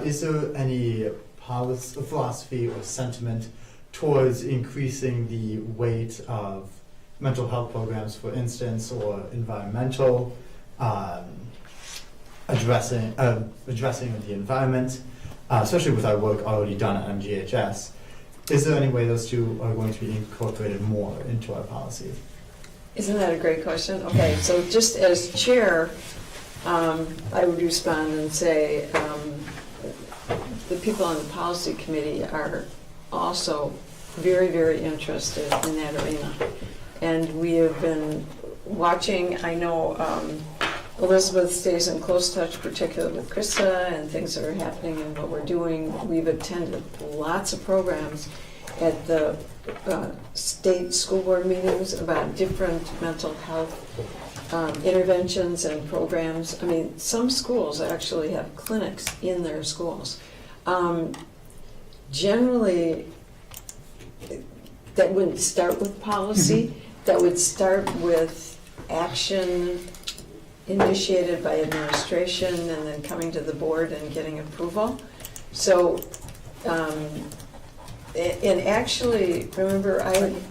is there any philosophy or sentiment towards increasing the weight of mental health programs, for instance, or environmental addressing of the environment, especially with our work already done at MGHS? Is there any way those two are going to be incorporated more into our policy? Isn't that a great question? Okay, so just as chair, I would respond and say the people on the policy committee are also very, very interested in that arena. And we have been watching, I know Elizabeth stays in close touch, particularly with Krista and things that are happening and what we're doing. We've attended lots of programs at the state school board meetings about different mental health interventions and programs. I mean, some schools actually have clinics in their schools. Generally, that wouldn't start with policy. That would start with action initiated by administration and then coming to the board and getting approval. So, and actually, remember,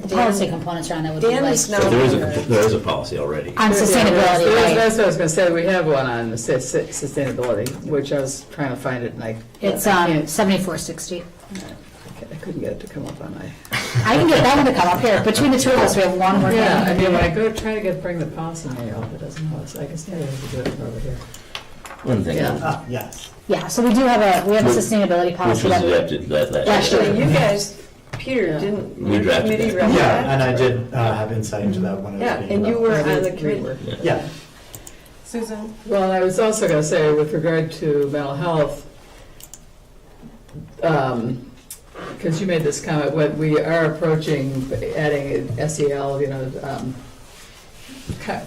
Policy components around that would be Dan like. is now. So there is a policy already. On sustainability, right? That's what I was going to say. We have one on the sustainability, which I was trying to find it, and It's 7460. I couldn't get it to come up on my. I can get that one to come up here. Between the two of us, we have one more. Yeah, I mean, when I go try to bring the policy manual, it doesn't know. So I guess maybe I have to do it from over here. One thing. Yeah. Yes. Yeah, so we do have a sustainability Which policy. was that we- adapted last Actually, year. you guys, Peter, Yeah. didn't We your drafted committee that. read Yeah, that? and I did have insight into that when it was Yeah, being and you wrote. were on the committee. Yeah. Yeah. Susan? Well, I was also going to say, with regard to mental health, because you made this comment, when we are approaching adding an SEL,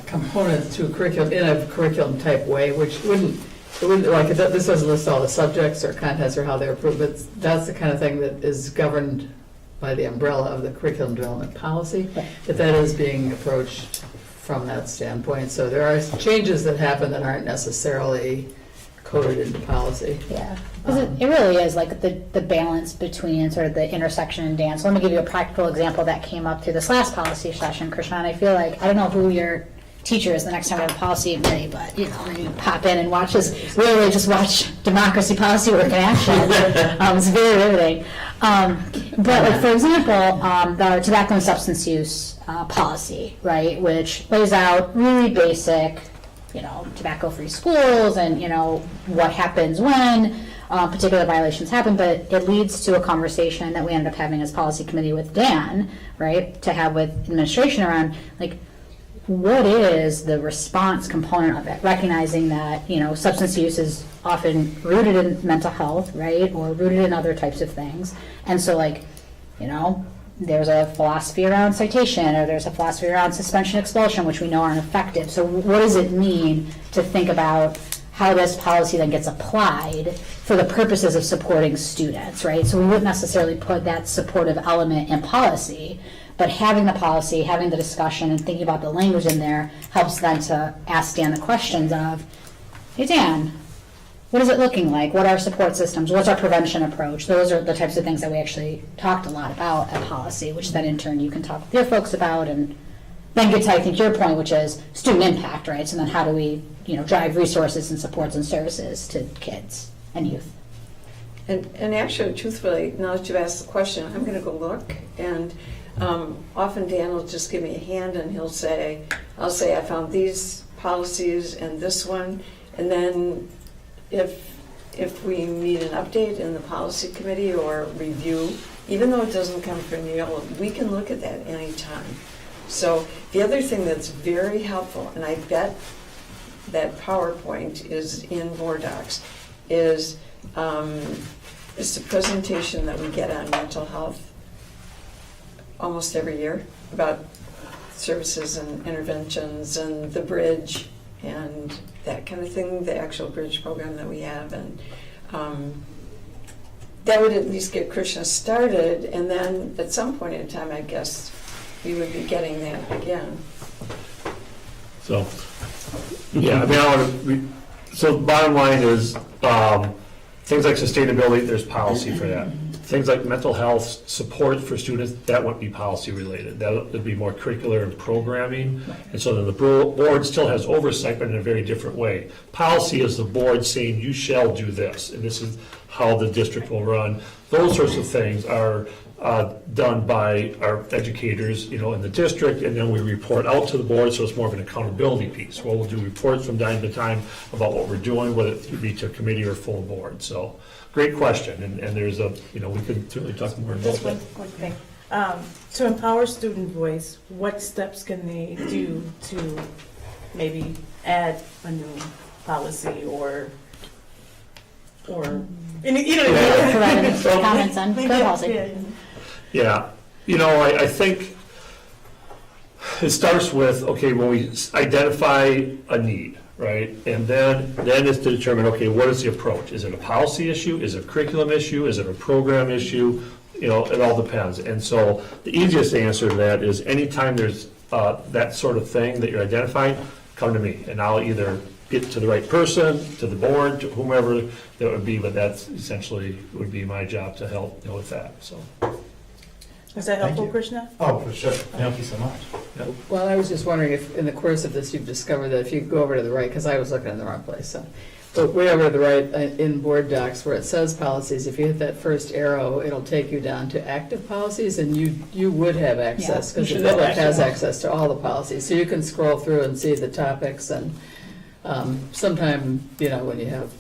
components to a curriculum in a curriculum type way, which wouldn't like this doesn't list all the subjects or contents or how they're approved, but that's the kind of thing that is governed by the umbrella of the curriculum development policy. But that is being approached from that standpoint. So there are changes that happen that aren't necessarily coded into policy. Yeah, because it really is like the balance between sort of the intersection and dance. Let me give you a practical example that came up through this last policy session, Krishna, and I feel like, I don't know who your teacher is the next time we have a policy committee, but you pop in and watch us, really just watch democracy policy work in action. It's very riveting. But like, for example, the tobacco and substance use policy, right, which lays out really basic, tobacco-free schools and, what happens when particular violations happen, but it leads to a conversation that we ended up having as policy committee with Dan, right, to have with administration around, like, what is the response component of it, recognizing that, substance use is often rooted in mental health, right, or rooted in other types of things. And so, like, there's a philosophy around citation, or there's a philosophy around suspension, expulsion, which we know aren't effective. So what does it mean to think about how this policy then gets applied for the purposes of supporting students, right? So we wouldn't necessarily put that supportive element in policy, but having the policy, having the discussion, and thinking about the language in there helps then to ask Dan the questions of, hey Dan, what is it looking like? What are our support systems? What's our prevention approach? Those are the types of things that we actually talked a lot about at policy, which then in turn you can talk with your folks about, and then get to, I think, your point, which is student impact, right? So then how do we, drive resources and supports and services to kids and youth? And actually, truthfully, now that you've asked the question, I'm going to go look, and often Dan will just give me a hand and I'll say, I found these policies and this one, and then if we need an update in the policy committee or review, even though it doesn't come from Neil, we can look at that anytime. So the other thing that's very helpful, and I bet that PowerPoint is in board docs, is the presentation that we get on mental health almost every year about services and interventions and the bridge and that kind of thing, the actual bridge program that we have. And that would at least get Krishna started, and then at some point in time, I guess, we would be getting that again. So, yeah, so bottom line is, things like sustainability, there's policy for that. Things like mental health support for students, that wouldn't be policy related. That would be more curricular and programming. And so then the board still has oversight, but in a very different way. Policy is the board saying you shall do this, and this is how the district will run. Those sorts of things are done by our educators, in the district, and then we report out to the board, so it's more of an accountability piece. Well, we'll do reports from time to time about what we're doing, whether it be to committee or full board. So, great question, and there's we could certainly talk more about Just that. one quick thing. To empower student voice, what steps can they do to maybe add a new policy or Provide any comments on current policy. Yeah, I think it starts with, okay, when we identify a need, right? And then it's to determine, okay, what is the approach? Is it a policy issue? Is it a curriculum issue? Is it a program issue? It all depends. And so the easiest answer to that is anytime there's that sort of thing that you're identifying, come to me, and I'll either get to the right person, to the board, to whomever that would be, but that's essentially would be my job to help with that, so. Is that helpful, you. Krishna? Oh, for sure. Thank you so much. Well, I was just wondering if in the course of this you've discovered that if you go over to the right, because I was looking in the wrong place, so. But way over to the right in board docs where it says policies, if you hit that first arrow, it'll take you down to active policies, and you would have access, because the public has access to all the policies. So you can scroll through and see the topics, and sometime, when you have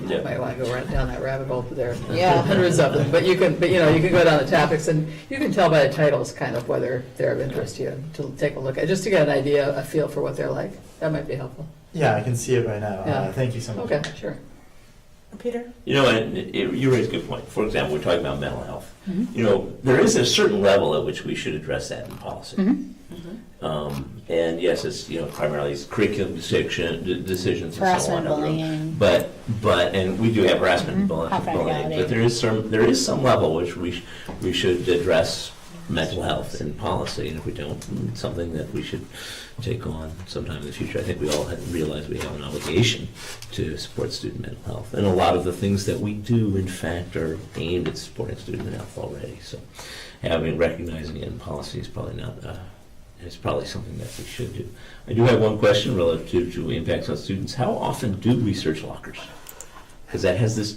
Yeah. Might want to go right down that rabbit hole there. Yeah. Hundreds of them, but you can go down the topics, and you can tell by the titles kind of whether they're of interest to you, to take a look at, just to get an idea, a feel for what they're like. That might be helpful. Yeah, I can see it right now. Yeah. Thank you so much. Okay, sure. Peter? You know, and you raise a good point. For example, we're talking about mental health. You know, there is a certain level at which we should address that in policy. And yes, it's, you know, primarily it's curriculum decisions and so Harassment, on. bullying. But and we do have harassment and bullying, Confidentiality. but there is some level which we should address mental health in policy, and if we don't, it's something that we should take on sometime in the future. I think we all realize we have an obligation to support student mental health, and a lot of the things that we do, in fact, are aimed at supporting student mental health already. So, recognizing it in policy is probably not. It's probably something that we should do. I do have one question relative to impacts on students. How often do we search lockers? Because that has this.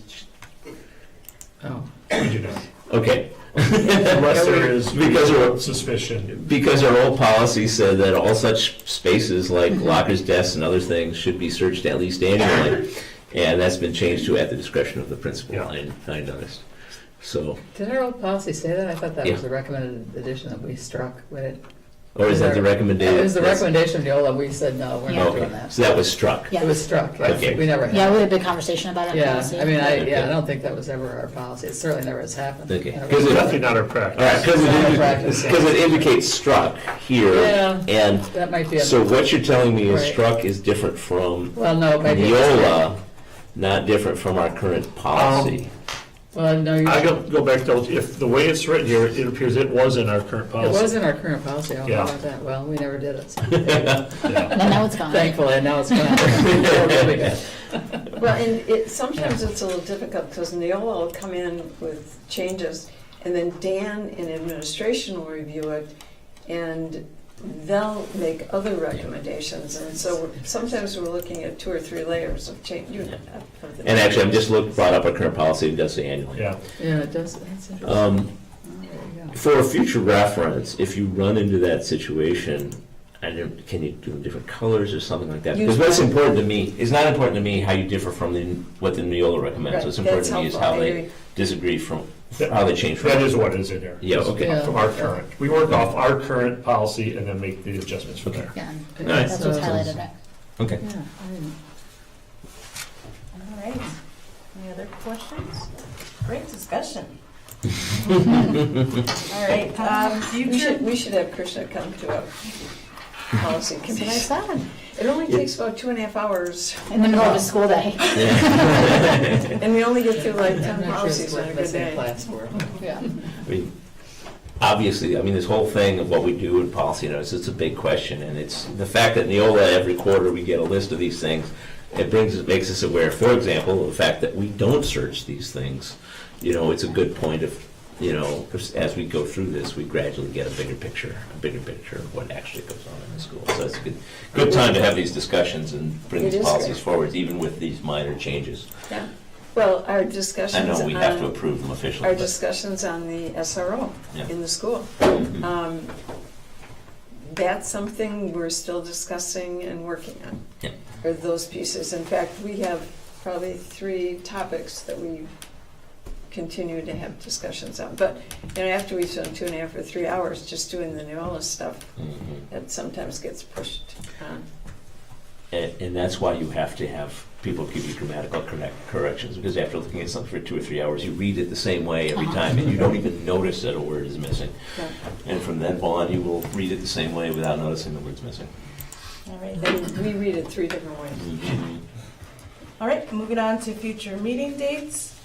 Oh. We do not. Okay. Unless there is Because real suspicion. Because our old policy said that all such spaces like lockers, desks, and other things should be searched at least annually, and that's been changed to at the discretion of the principal. Yeah. I noticed. So, Did our old policy say that? I thought that Yeah. was the recommended addition that we struck with it. or is that the recommendation? It was the recommendation of Neola. We said, no, we're not doing Okay, that. so that was struck. Yeah. It was struck. Yeah. Okay. We never had. Yeah, we had a big conversation about it. in Yeah, policy. I mean, Okay. I don't think that was ever our policy. It certainly never has happened. Okay. Never. Because Definitely not our All practice. right, Practice, yeah. because it indicates struck here, Yeah. and That might be a. so what you're telling me is Right. struck is different from Well, no, maybe. Neola, not different from our current policy. Well, no, I you. go back to, if the way it's written here, it appears it was in our current It policy. was in our current policy. How Yeah. about that? Well, we never did it. So. Yeah. And then now it's gone. Thankfully, and now it's gone. We're living it. Well, and sometimes it's a little difficult because Neola will come in with changes, and then Dan in administration will review it, and they'll make other recommendations, and so sometimes we're looking at 2 or 3 layers of change. And actually, I'm just brought up our current policy, it does say annually. Yeah. Yeah, it does. That's interesting. There you go. For a future reference, if you run into that situation, can you do different colors or something like that? Use Because what's red. important to me, it's not important to me how you differ from what the Neola recommends. Right, What's important that's to me is helpful, how I they agree. disagree from, how they change from. That is what is in there. Yeah, okay. Yeah. From our current. We work off our current policy and then make the adjustments from there. Yeah, Nice. that's what's highlighted. Right? Okay. Yeah, I didn't- All right. Any other questions? Great discussion. All right. We should have Krishna come to a policy That's what I committee. said. It only takes about 2.5 hours, In the middle of a school day. and we only get through like I'm 10 not sure it's policies in a worth good missing a day. class for. Yeah. I mean, obviously, this whole thing of what we do in policy, it's a big question, and it's the fact that Neola, every quarter, we get a list of these things, makes us aware, for example, of the fact that we don't search these things. It's a good point of, as we go through this, we gradually get a bigger picture of what actually goes on in the school. So it's a good time to have these discussions and bring It these is policies great. forward, even with these minor changes. Yeah. Well, our I discussions know we have to on, approve them officially. our but- discussions on the SRO Yeah. in the school. Mhm. That's something we're still discussing and working on. Yeah. Are those pieces. In fact, we have probably 3 topics that we continue to have discussions on. But after we spend 2.5 or 3 hours just doing the Neola stuff, Mhm. it sometimes gets pushed on. And that's why you have to have people give you grammatical corrections, because after looking at something for 2 or 3 hours, you read it the same way every time, and you don't even notice that a word is missing. Yeah. And from then on, you will read it the same way without noticing the word's missing. All right. And we read it 3 different ways. All right, moving on to future meeting dates.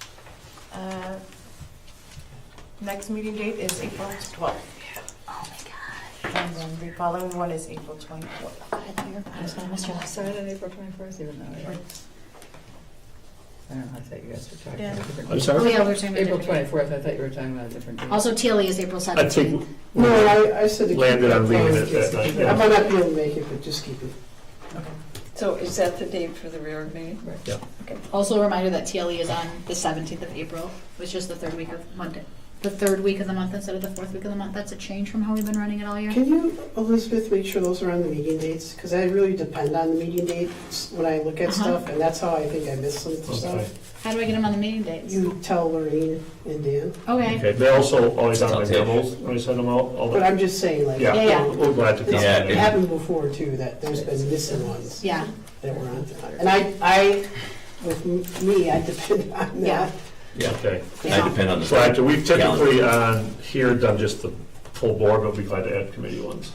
Next meeting date is April 12th. Oh my God. And then the following one is April 24th. I thought you were, I was gonna miss your last Started on April 21st, even though. I don't know, I thought you guys were talking Yeah. about a different. I'm Oh, sorry? yeah, we're talking about April different. 24th, I thought you were talking about a different date. Also, TLE is April I 17th. think No, I said to keep Landed it on leaving closed, it just that to keep night, it. I yeah. might not be able to make it, but just keep it. So is that the date for the reorg meeting? Also a reminder that TLE is on the 17th of April, which is the 3rd week of Monday. the third week of the month instead of the fourth week of the month. That's a change from how we've been running it all year. Can you, Elizabeth, make sure those are on the meeting dates? Because I really depend on the meeting dates when I look at stuff, and that's how I think I miss some Okay. stuff. How do I get them on the meeting dates? You tell Lorraine and Dan. Okay. Okay, they're also always on my Okay. memos when I send them out. all the- But I'm just saying, like, Yeah, Yeah. we're glad to it's Yeah. come. happened before too, that there's been missing ones Yeah. that were on there. And I, with me, I depend on Yeah. that. Yeah, Okay. I depend on the. So after, we've typically calendar. on here done just the full board, but we'd be glad to add committee ones.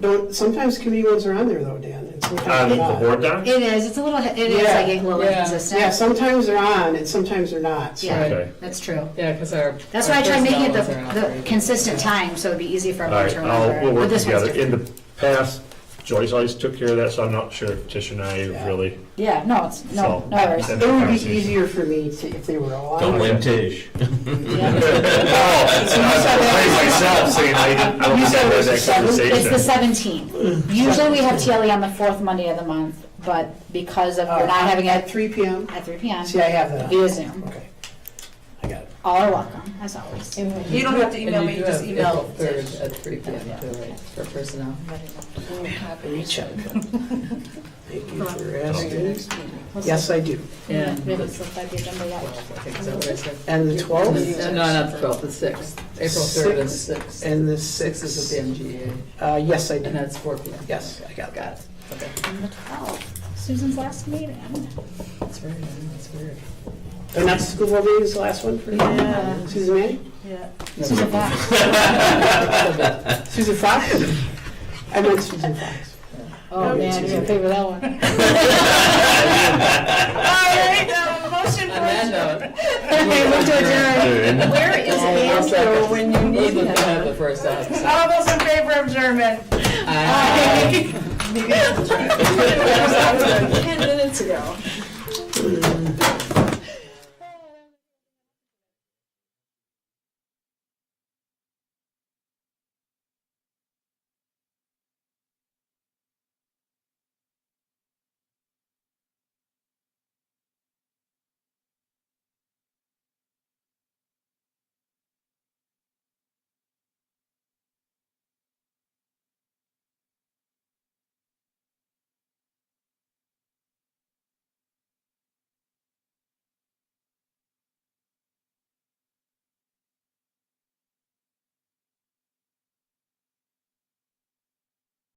Don't, sometimes committee ones are on there though, Dan, and On sometimes the they're not. board doc? It is. It's a little. It is Yeah. like a little Yeah. inconsistent. Yeah, sometimes they're on and sometimes they're not. so- Yeah. Okay. That's true. Yeah, because our. That's our why I tried making it personnel ones are the operating. consistent time, so it'd be easy for All everyone right, to remember. we'll But work this one's together. In different. the past, Joyce always took care of that, so I'm not sure if Tish and I Yeah. really. Yeah. No. It's no. So- No worries. Then- It would be easier for me to, if they were all on. Don't blame Tish. Yeah. Oh, So you said that- I blame myself saying I didn't, I don't You think said I it had was that the seventh? It's conversation. the 17th. Usually we have TLE on the fourth Monday of the month, but because of we're not having it At 3 PM? at 3 p.m. See, I have that. via Zoom. Okay. I got it. All are welcome, as always. You don't have to email me, you just email April 3rd Tish. at 3 p.m. too, right, for personnel. Reach out. Thank you for asking. Yes, I do. And We haven't slipped the agenda yet. I think is that what I said? And the 12th? No, not the 12th, the 6th. April 3rd and the 6th. And the 6th is at the 6th. MGA, Yes, I and do. that's 4 p.m. Yes, I got that. Got it. Okay. And the 12th, Susan's last meeting. That's right, that's weird. And that's the school board meeting is the last one for Yeah. Susan Manning? Yeah. Susan Fox. Susan Fox? I meant Susan Fox. Oh, man, you're gonna favor that one. All right, motion On that note. Move to adjourn. Where is I'll Andrew second. when you need Elizabeth can have him? the first option. All those in favor of German? Aye. 10 minutes ago.